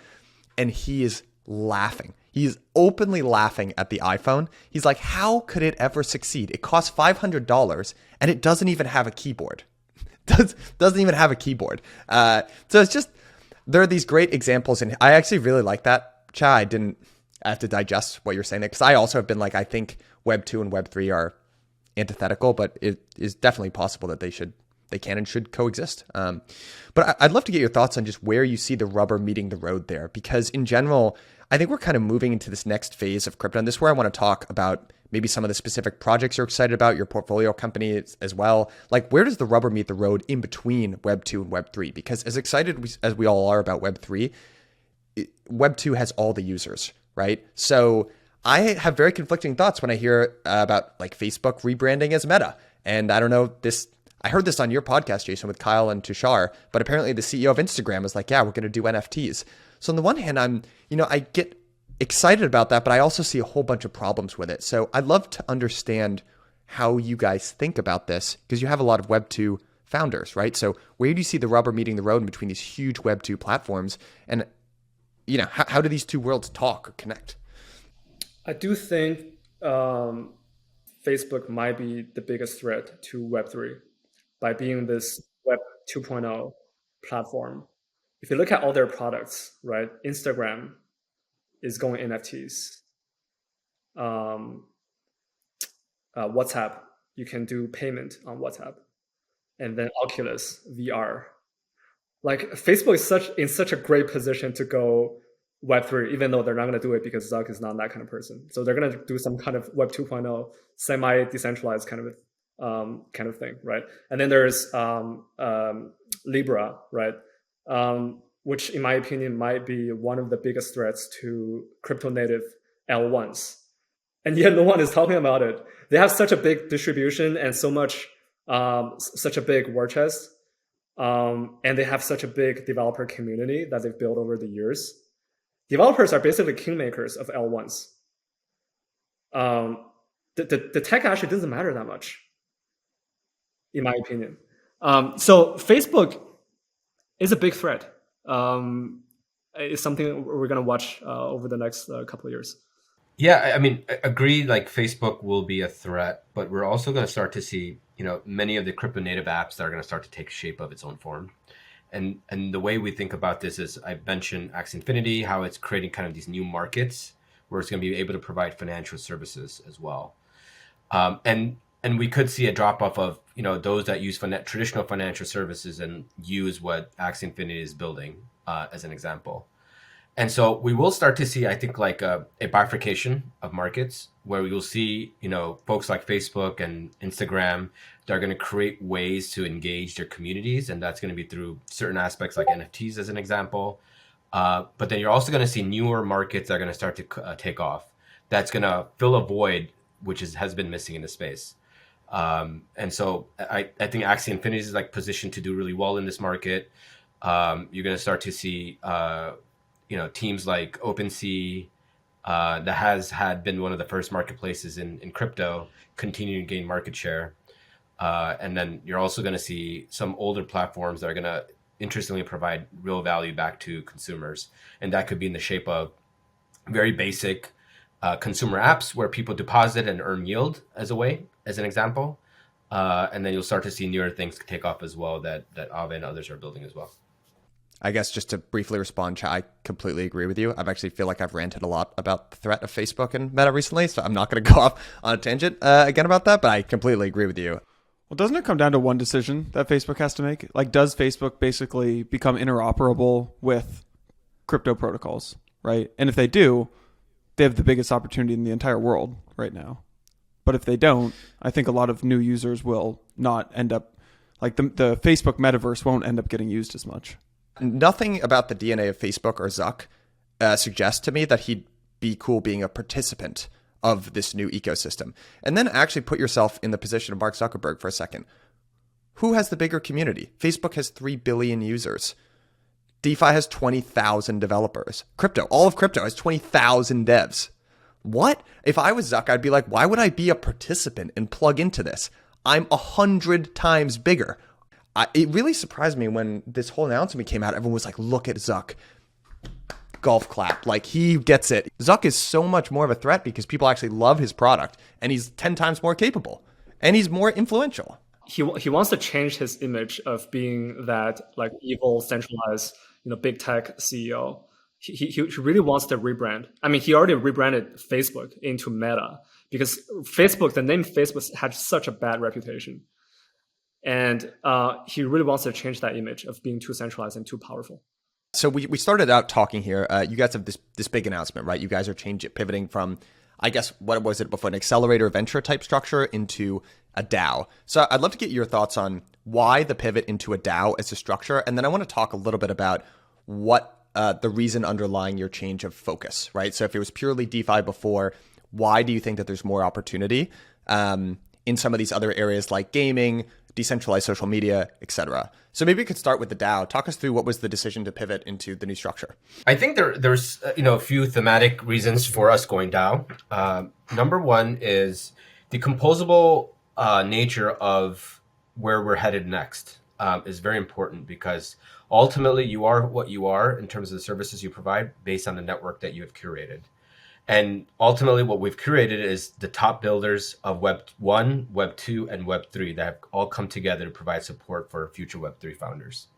and he is laughing. He's openly laughing at the iPhone. He's like, how could it ever succeed? It costs $500 and it doesn't even have a keyboard. Doesn't even have a keyboard. So it's just, there are these great examples. And I actually really like that. Cha, I have to digest what you're saying there, because I also have been like, I think Web 2 and Web 3 are antithetical, but it is definitely possible that they can and should coexist. But I'd love to get your thoughts on just where you see the rubber meeting the road there, because in general, I think we're kind of moving into this next phase of crypto. And this is where I want to talk about maybe some of the specific projects you're excited about, your portfolio company as well. Like, where does the rubber meet the road in between Web 2 and Web 3? Because as excited as we all are about Web 3, Web 2 has all the users, right? So I have very conflicting thoughts when I hear about like Facebook rebranding as Meta. And I don't know, I heard this on your podcast, Jason, with Kyle and Tushar, but apparently the CEO of Instagram was like, yeah, we're going to do NFTs. So on the one hand, I get excited about that, but I also see a whole bunch of problems with it. So I'd love to understand how you guys think about this, because you have a lot of Web 2 founders, right? So where do you see the rubber meeting the road in between these huge Web 2 platforms? And, how do these two worlds talk or connect? I do think Facebook might be the biggest threat to Web3 by being this Web 2.0 platform. If you look at all their products, right? Instagram is going NFTs. WhatsApp, you can do payment on WhatsApp. And then Oculus, VR. Like, Facebook is in such a great position to go Web3, even though they're not going to do it because Zuck is not that kind of person. So they're going to do some kind of Web 2.0 semi-decentralized kind of thing, right? And then there's Libra, right? Which in my opinion might be one of the biggest threats to crypto native L1s. And yet no one is talking about it. They have such a big distribution and such a big war chest. And they have such a big developer community that they've built over the years. Developers are basically kingmakers of L1s. The tech actually doesn't matter that much, in my opinion. So Facebook is a big threat. is something we're going to watch over the next couple of years. Yeah, I mean, I agree. Like Facebook will be a threat, but we're also going to start to see, many of the crypto native apps that are going to start to take shape of its own form. And the way we think about this is, I mentioned Axie Infinity, how it's creating kind of these new markets where it's going to be able to provide financial services as well. And we could see a drop off of those that use traditional financial services and use what Axie Infinity is building as an example. And so we will start to see, I think, like a bifurcation of markets where we will see, folks like Facebook and Instagram that are going to create ways to engage their communities. And that's going to be through certain aspects like NFTs as an example. But then you're also going to see newer markets that are going to start to take off. That's going to fill a void which has been missing in the space. And so I think Axie Infinity is like positioned to do really well in this market. You're going to start to see teams like OpenSea, that has been one of the first marketplaces in crypto, continue to gain market share. And then you're also going to see some older platforms that are going to interestingly provide real value back to consumers. And that could be in the shape of very basic consumer apps where people deposit and earn yield as an example. And then you'll start to see newer things take off as well that Aave and others are building as well. I guess just to briefly respond, I completely agree with you. I actually feel like I've ranted a lot about the threat of Facebook and Meta recently, so I'm not going to go off on a tangent again about that, but I completely agree with you. Well, doesn't it come down to one decision that Facebook has to make? Like, does Facebook basically become interoperable with crypto protocols, right? And if they do, they have the biggest opportunity in the entire world right now. But if they don't, I think a lot of new users will not end up, like the Facebook Metaverse won't end up getting used as much. Nothing about the DNA of Facebook or Zuck suggests to me that he'd be cool being a participant of this new ecosystem. And then actually put yourself in the position of Mark Zuckerberg for a second. Who has the bigger community? Facebook has 3 billion users. DeFi has 20,000 developers. All of crypto has 20,000 devs. What? If I was Zuck, I'd be like, why would I be a participant and plug into this? I'm 100 times bigger. It really surprised me when this whole announcement came out. Everyone was like, look at Zuck. Golf clap. Like, he gets it. Zuck is so much more of a threat because people actually love his product, and he's 10 times more capable, and he's more influential. He wants to change his image of being that like evil, centralized, big tech CEO. He really wants to rebrand. I mean, he already rebranded Facebook into Meta because the name Facebook had such a bad reputation. And he really wants to change that image of being too centralized and too powerful. So we started out talking here. You guys have this big announcement, right? You guys are pivoting from, I guess, what was it before, an accelerator venture type structure into a DAO. So I'd love to get your thoughts on why the pivot into a DAO as a structure. And then I want to talk a little bit about what the reason underlying your change of focus, right? So if it was purely DeFi before, why do you think that there's more opportunity in some of these other areas like gaming, decentralized social media, etc.? So maybe we could start with the DAO. Talk us through what was the decision to pivot into the new structure. I think there's a few thematic reasons for us going DAO. Number one is the composable nature of where we're headed next is very important because ultimately you are what you are in terms of the services you provide based on the network that you have curated. And ultimately what we've curated is the top builders of Web 1, Web 2, and Web 3 that have all come together to provide support for future Web 3 founders.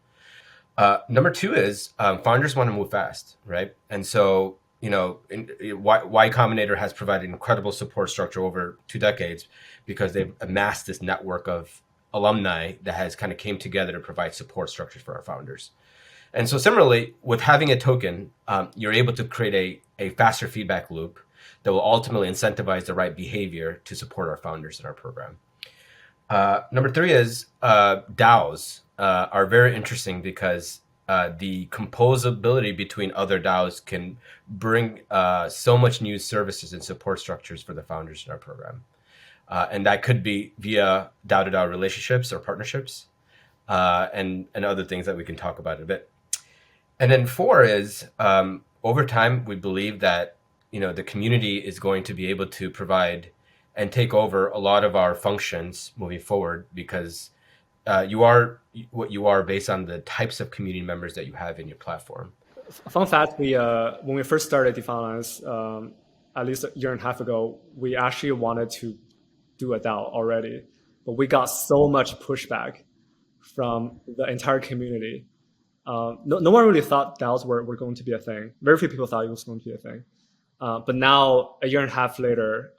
Number two is founders want to move fast, right? And so, Y Combinator has provided incredible support structure over 2 decades because they've amassed this network of alumni that has kind of came together to provide support structures for our founders. And so similarly, with having a token, you're able to create a faster feedback loop that will ultimately incentivize the right behavior to support our founders in our program. Number three is DAOs are very interesting because the composability between other DAOs can bring so much new services and support structures for the founders in our program. And that could be via DAO-to-DAO relationships or partnerships and other things that we can talk about in a bit. And then 4 is over time, we believe that the community is going to be able to provide and take over a lot of our functions moving forward because you are what you are based on the types of community members that you have in your platform. fun fact: when we first started DeFi Alliance, at least a year and a half ago, we actually wanted to do a DAO already, but we got so much pushback from the entire community. No one really thought DAOs were going to be a thing. Very few people thought it was going to be a thing. But now, a year and a half later,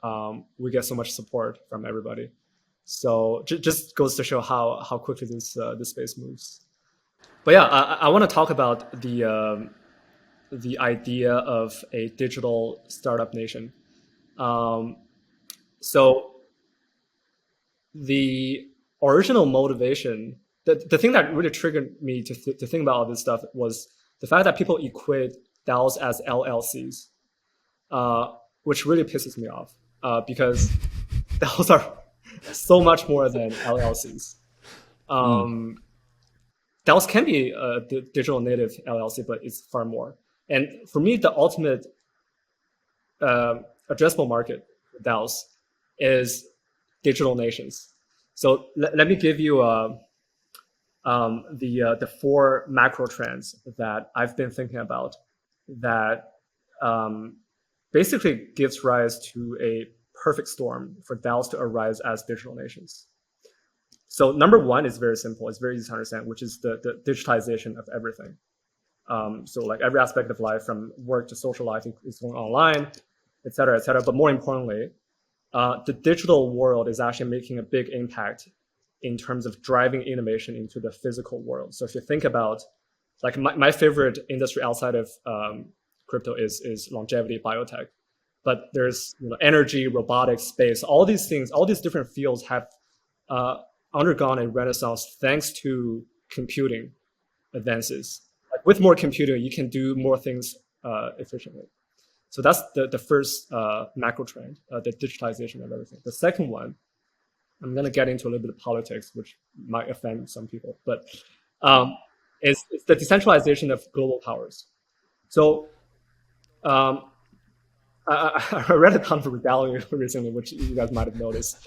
we get so much support from everybody. So just goes to show how quickly this space moves. But yeah, I want to talk about the idea of a digital startup nation. So the original motivation, the thing that really triggered me to think about all this stuff was the fact that people equate DAOs as LLCs, which really pisses me off because DAOs are so much more than LLCs. DAOs can be a digital native LLC, but it's far more. And for me, the ultimate addressable market for DAOs is digital nations. So let me give you the 4 macro trends that I've been thinking about that basically gives rise to a perfect storm for DAOs to arise as digital nations. So number 1 is very simple. It's very easy to understand, which is the digitization of everything. So like every aspect of life, from work to social life, is going online, et cetera, et cetera. But more importantly, the digital world is actually making a big impact in terms of driving innovation into the physical world. So if you think about, like my favorite industry outside of crypto is longevity, biotech. But there's energy, robotics, space, all these things, all these different fields have undergone a renaissance thanks to computing advances. Like with more computing, you can do more things efficiently. So that's the first macro trend, the digitization of everything. The second one, I'm going to get into a little bit of politics, which might offend some people, but it's the decentralization of global powers. So I read a ton of Ray Dalio recently, which you guys might have noticed.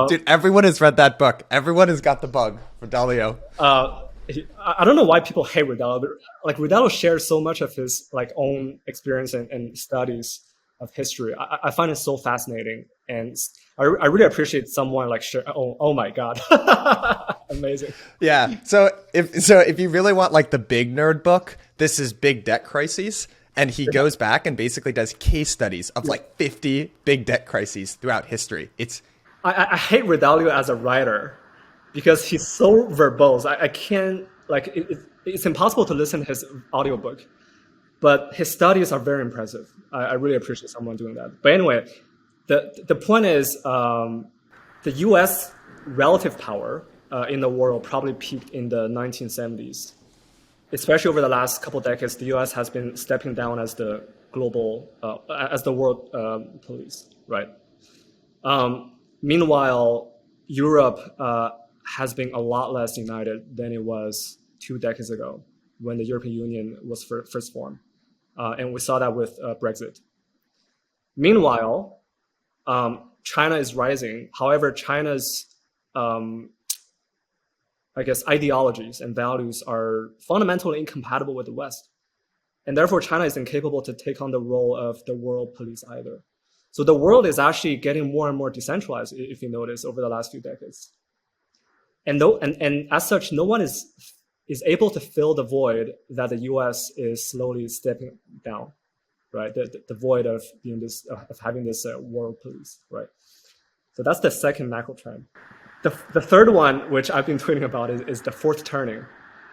Dude, everyone has read that book. Everyone has got the bug for Dalio. I don't know why people hate Ray Dalio, but like Ray Dalio shares so much of his like own experience and studies of history. I find it so fascinating, and I really appreciate someone like share. Oh my god, amazing. Yeah. So if you really want like the big nerd book, this is Big Debt Crises. And he goes back and basically does case studies of like 50 big debt crises throughout history. I hate Ray Dalio as a writer because he's so verbose. I can't, like, it's impossible to listen to his audiobook. But his studies are very impressive. I really appreciate someone doing that. But anyway, the point is the US relative power in the world probably peaked in the 1970s. Especially over the last couple of decades, the U.S. has been stepping down as the global, as the world police, right? Meanwhile, Europe has been a lot less united than it was 2 decades ago when the European Union was first formed. And we saw that with Brexit. Meanwhile, China is rising. However, China's I guess ideologies and values are fundamentally incompatible with the West. And therefore, China is incapable to take on the role of the world police either. So the world is actually getting more and more decentralized, if you notice, over the last few decades. And as such, no one is able to fill the void that the US is slowly stepping down, right? The void of being this, of having this world police, right? So that's the second macro trend. The third one, which I've been tweeting about, is the fourth turning.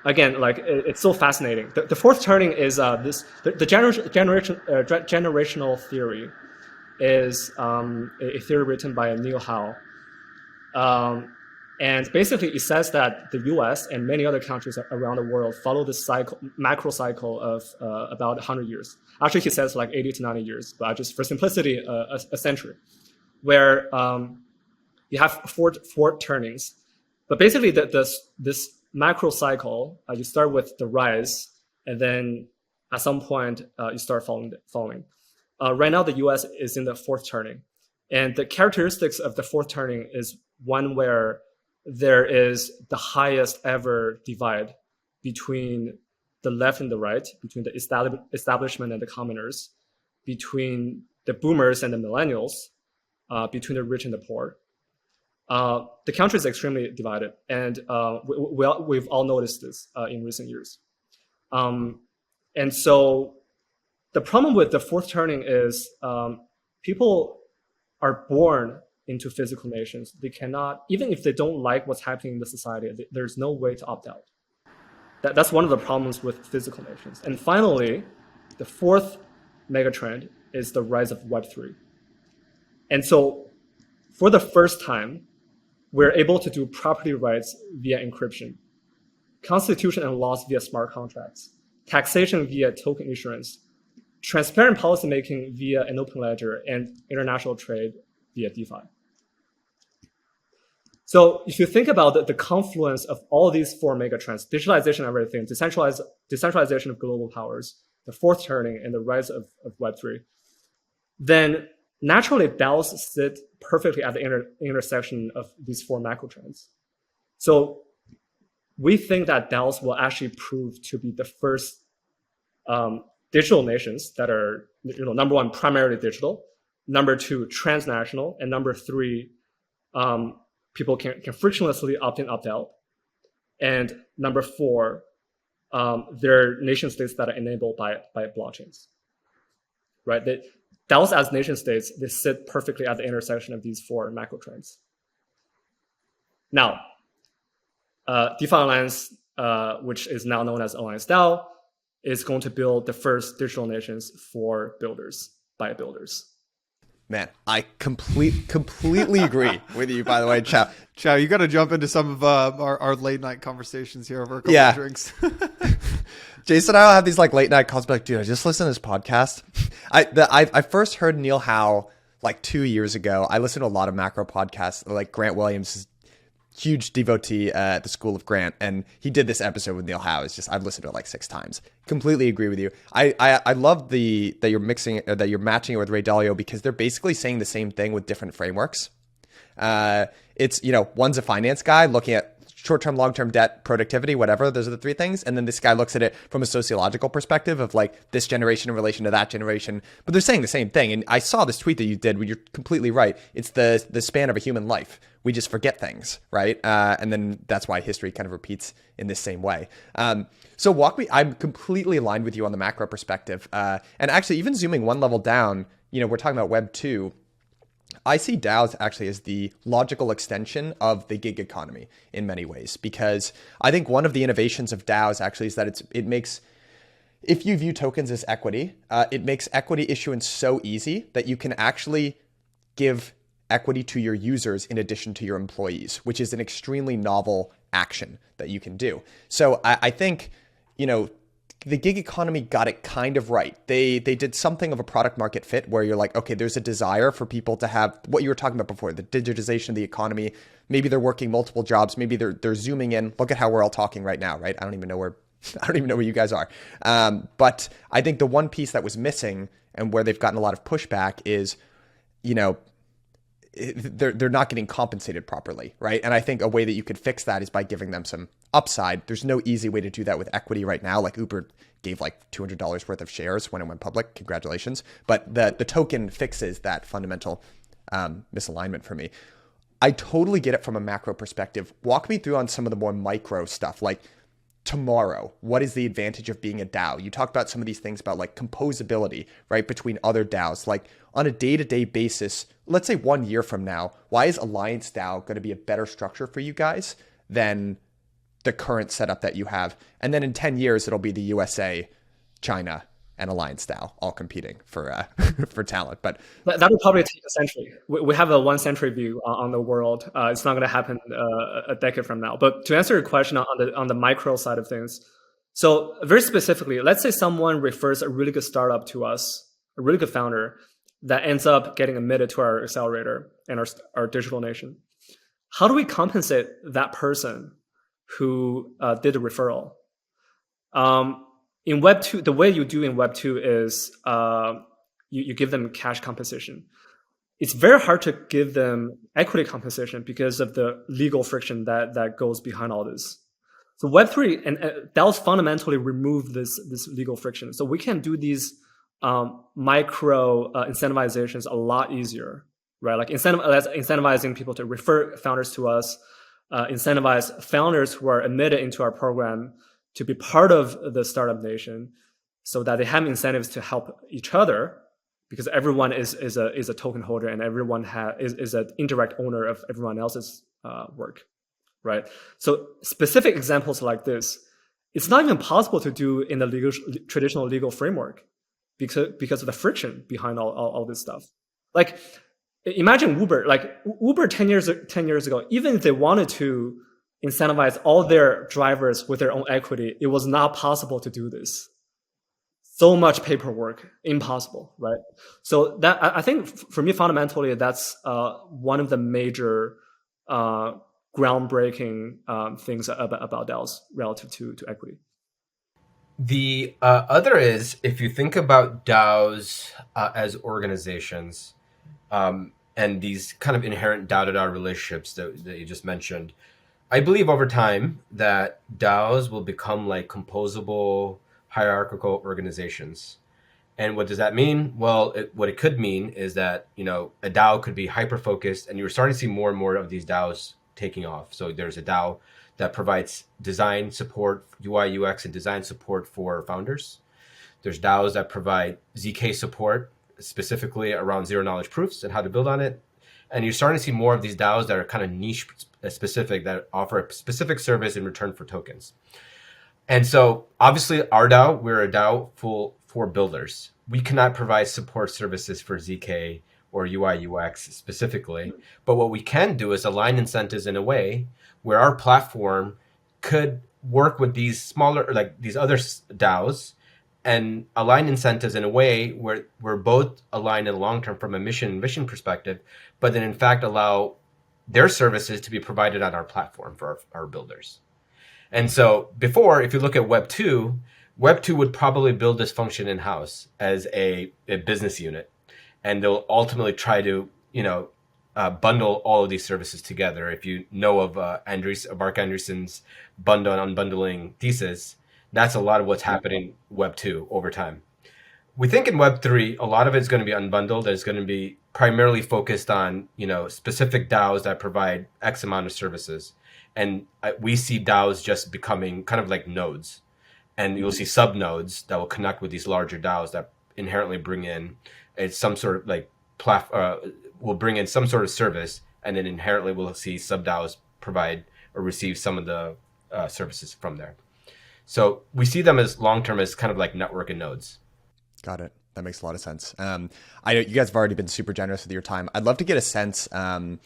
Again, like it's so fascinating. The fourth turning is the generational theory is a theory written by Neil Howe, and basically it says that the U.S. and many other countries around the world follow this macro cycle of about 100 years. Actually, he says like 80 to 90 years, but just for simplicity, a century, where you have four turnings. But basically, this macro cycle, you start with the rise, and then at some point, you start falling. Right now, the US is in the fourth turning. And the characteristics of the fourth turning is one where there is the highest ever divide between the left and the right, between the establishment and the commoners, between the boomers and the millennials, between the rich and the poor. The country is extremely divided, and we've all noticed this in recent years. And so the problem with the fourth turning is people are born into physical nations. They cannot, even if they don't like what's happening in the society, there's no way to opt out. That's one of the problems with physical nations. And finally, the fourth megatrend is the rise of Web3. And so for the first time, we're able to do property rights via encryption, constitution and laws via smart contracts, taxation via token issuance, transparent policymaking via an open ledger, and international trade via DeFi. So if you think about the confluence of all these four megatrends, digitalization of everything, decentralization of global powers, the fourth turning, and the rise of Web3, then naturally DAOs sit perfectly at the intersection of these four macro trends. So we think that DAOs will actually prove to be the first digital nations that are, number one, primarily digital, number two, transnational, and number three, people can frictionlessly opt in, opt out. And number four, they're nation states that are enabled by blockchains, right? DAOs as nation states, they sit perfectly at the intersection of these four macro trends. Now, DeFi Alliance, which is now known as AllianceDAO, is going to build the first digital nations for builders, by builders. Man, I completely agree with you, by the way, Qiao. Qiao, you got to jump into some of our late night conversations here over a couple of drinks. Jason and I will have these like late night calls, be like, dude, I just listened to this podcast. I first heard Neil Howe like 2 years ago. I listened to a lot of macro podcasts, like Grant Williams, huge devotee at the School of Grant, and he did this episode with Neil Howe. It's just, I've listened to it like 6 times. Completely agree with you. I love that you're matching it with Ray Dalio, because they're basically saying the same thing with different frameworks. It's, one's a finance guy looking at short-term, long-term debt, productivity, whatever. Those are the 3 things. And then this guy looks at it from a sociological perspective of like this generation in relation to that generation. But they're saying the same thing. And I saw this tweet that you did where you're completely right. It's the span of a human life. We just forget things, right? And then that's why history kind of repeats in this same way. So I'm completely aligned with you on the macro perspective. And actually, even zooming one level down, we're talking about Web 2. I see DAOs actually as the logical extension of the gig economy in many ways, because I think one of the innovations of DAOs actually is that it makes, if you view tokens as equity, it makes equity issuance so easy that you can actually give equity to your users in addition to your employees, which is an extremely novel action that you can do. So I think, the gig economy got it kind of right. They did something of a product market fit where you're like, okay, there's a desire for people to have what you were talking about before, the digitization of the economy. Maybe they're working multiple jobs. Maybe they're zooming in. Look at how we're all talking right now, right? I don't even know where you guys are. But I think the one piece that was missing and where they've gotten a lot of pushback is, they're not getting compensated properly, right? And I think a way that you could fix that is by giving them some upside. There's no easy way to do that with equity right now. Like Uber gave like $200 worth of shares when it went public. Congratulations. But the token fixes that fundamental misalignment for me. I totally get it from a macro perspective. Walk me through on some of the more micro stuff, like tomorrow, what is the advantage of being a DAO? You talked about some of these things about like composability, right, between other DAOs. Like on a day-to-day basis, let's say 1 year from now, why is AllianceDAO going to be a better structure for you guys than the current setup that you have? And then in 10 years, it'll be the USA, China, and AllianceDAO all competing for for talent. But that would probably take a century. We have a 1 century view on the world. It's not going to happen a decade from now. But to answer your question on the micro side of things, so very specifically, let's say someone refers a really good startup to us, a really good founder that ends up getting admitted to our accelerator and our digital nation. How do we compensate that person who did the referral? In Web 2, the way you do in Web 2 is you give them cash compensation. It's very hard to give them equity compensation because of the legal friction that goes behind all this. So Web3 and DAOs fundamentally remove this legal friction. So we can do these micro incentivizations a lot easier, right? Like incentivizing people to refer founders to us, incentivize founders who are admitted into our program to be part of the startup nation, so that they have incentives to help each other, because everyone is a token holder and everyone is an indirect owner of everyone else's work, right? So specific examples like this, it's not even possible to do in the traditional legal framework because of the friction behind all this stuff. Like imagine Uber, like Uber 10 years ago, even if they wanted to incentivize all their drivers with their own equity, it was not possible to do this. So much paperwork, impossible, right? So that, I think for me, fundamentally, that's one of the major groundbreaking things about DAOs relative to equity. The other is, if you think about DAOs as organizations, and these kind of inherent DAO-to-DAO relationships that you just mentioned, I believe over time that DAOs will become like composable hierarchical organizations. And what does that mean? Well, what it could mean is that, a DAO could be hyper-focused, and you're starting to see more and more of these DAOs taking off. So there's a DAO that provides design support, UI, UX, and design support for founders. There's DAOs that provide ZK support, specifically around zero-knowledge proofs and how to build on it. And you're starting to see more of these DAOs that are kind of niche specific, that offer a specific service in return for tokens. And so obviously our DAO, we're a DAO for builders. We cannot provide support services for ZK or UI UX specifically, but what we can do is align incentives in a way where our platform could work with these smaller, like these other DAOs, and align incentives in a way where we're both aligned in the long term from a mission perspective, but then in fact allow their services to be provided on our platform for our builders. And so before, if you look at Web 2 would probably build this function in-house as a business unit. And they'll ultimately try to, bundle all of these services together. If you know of Mark Andreessen's bundle and unbundling thesis, that's a lot of what's happening Web 2 over time. We think in Web 3, a lot of it's going to be unbundled. It's going to be primarily focused on, specific DAOs that provide X amount of services. And we see DAOs just becoming kind of like nodes. And you'll see sub nodes that will connect with these larger DAOs that inherently bring in some sort of like will bring in some sort of service, and then inherently we'll see sub DAOs provide or receive some of the services from there. So we see them as long term as kind of like network and nodes. Got it. That makes a lot of sense. I know you guys have already been super generous with your time. I'd love to get a sense. When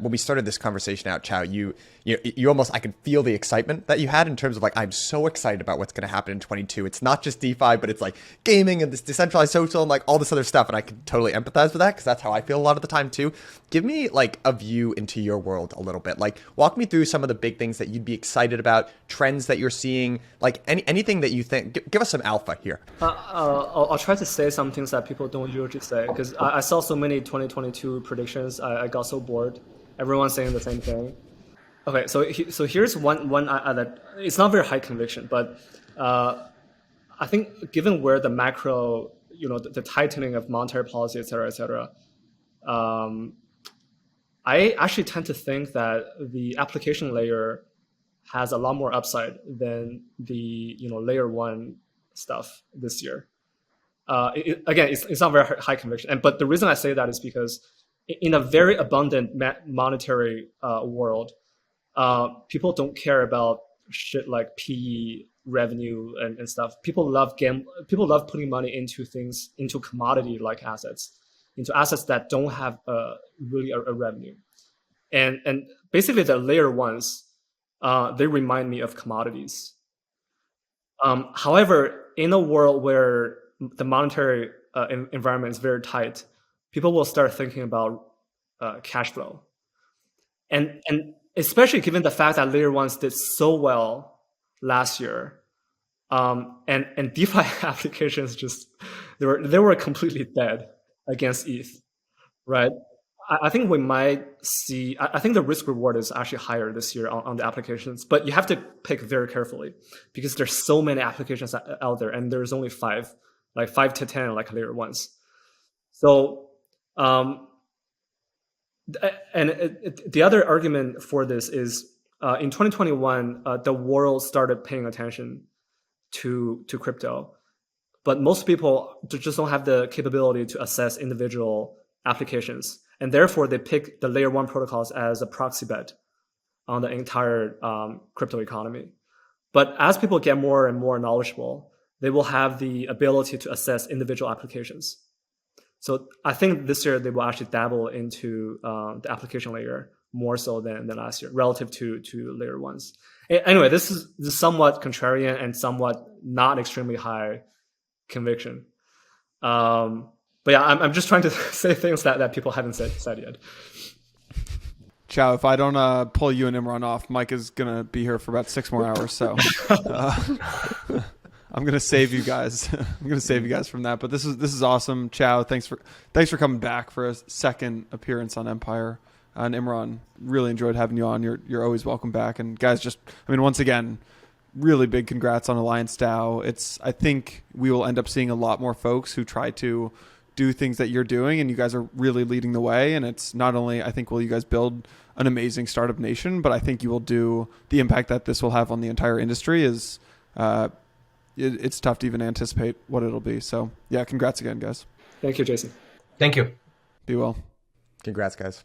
we started this conversation out, Qiao, you almost, I could feel the excitement that you had in terms of like, I'm so excited about what's going to happen in 22. It's not just DeFi, but it's like gaming and this decentralized social and like all this other stuff. And I can totally empathize with that because that's how I feel a lot of the time too. Give me like a view into your world a little bit. Like walk me through some of the big things that you'd be excited about, trends that you're seeing, like anything that you think. Give us some alpha here. I'll try to say some things that people don't usually say, because I saw so many 2022 predictions. I got so bored. Everyone's saying the same thing. Okay, so here's one that it's not very high conviction, but I think given where the macro, the tightening of monetary policy, et cetera, I actually tend to think that the application layer has a lot more upside than the layer one stuff this year. Again, it's not very high conviction, but the reason I say that is because in a very abundant monetary world, people don't care about shit like PE, revenue, and stuff. People love putting money into commodity-like assets, into assets that don't have really a revenue. And basically the layer ones, they remind me of commodities. However, in a world where the monetary environment is very tight, people will start thinking about cash flow. And especially given the fact that layer ones did so well last year, and DeFi applications they were completely dead against ETH, right? I think we might see, I think the risk reward is actually higher this year on the applications, but you have to pick very carefully because there's so many applications out there and there's only 5 to 10 like layer ones. So, the other argument for this is in 2021, the world started paying attention to crypto, but most people just don't have the capability to assess individual applications, and therefore they pick the layer 1 protocols as a proxy bet on the entire crypto economy. But as people get more and more knowledgeable, they will have the ability to assess individual applications. So I think this year they will actually dabble into the application layer more so than last year relative to layer ones. Anyway, this is somewhat contrarian and somewhat not extremely high conviction. But yeah, I'm just trying to say things that people haven't said yet. Qiao, if I don't pull you and Imran off, Mike is going to be here for about 6 more hours. So I'm going to save you guys. I'm going to save you guys from that. But this is awesome. Qiao, thanks for coming back for a second appearance on Empire. And Imran, really enjoyed having you on. You're always welcome back. And guys, once again, really big congrats on AllianceDAO. I think we will end up seeing a lot more folks who try to do things that you're doing, and you guys are really leading the way. And it's not only, I think, will you guys build an amazing startup nation, but I think you will do the impact that this will have on the entire industry is it's tough to even anticipate what it'll be. So yeah, congrats again, guys. Thank you, Jason. Thank you. Be well. Congrats, guys.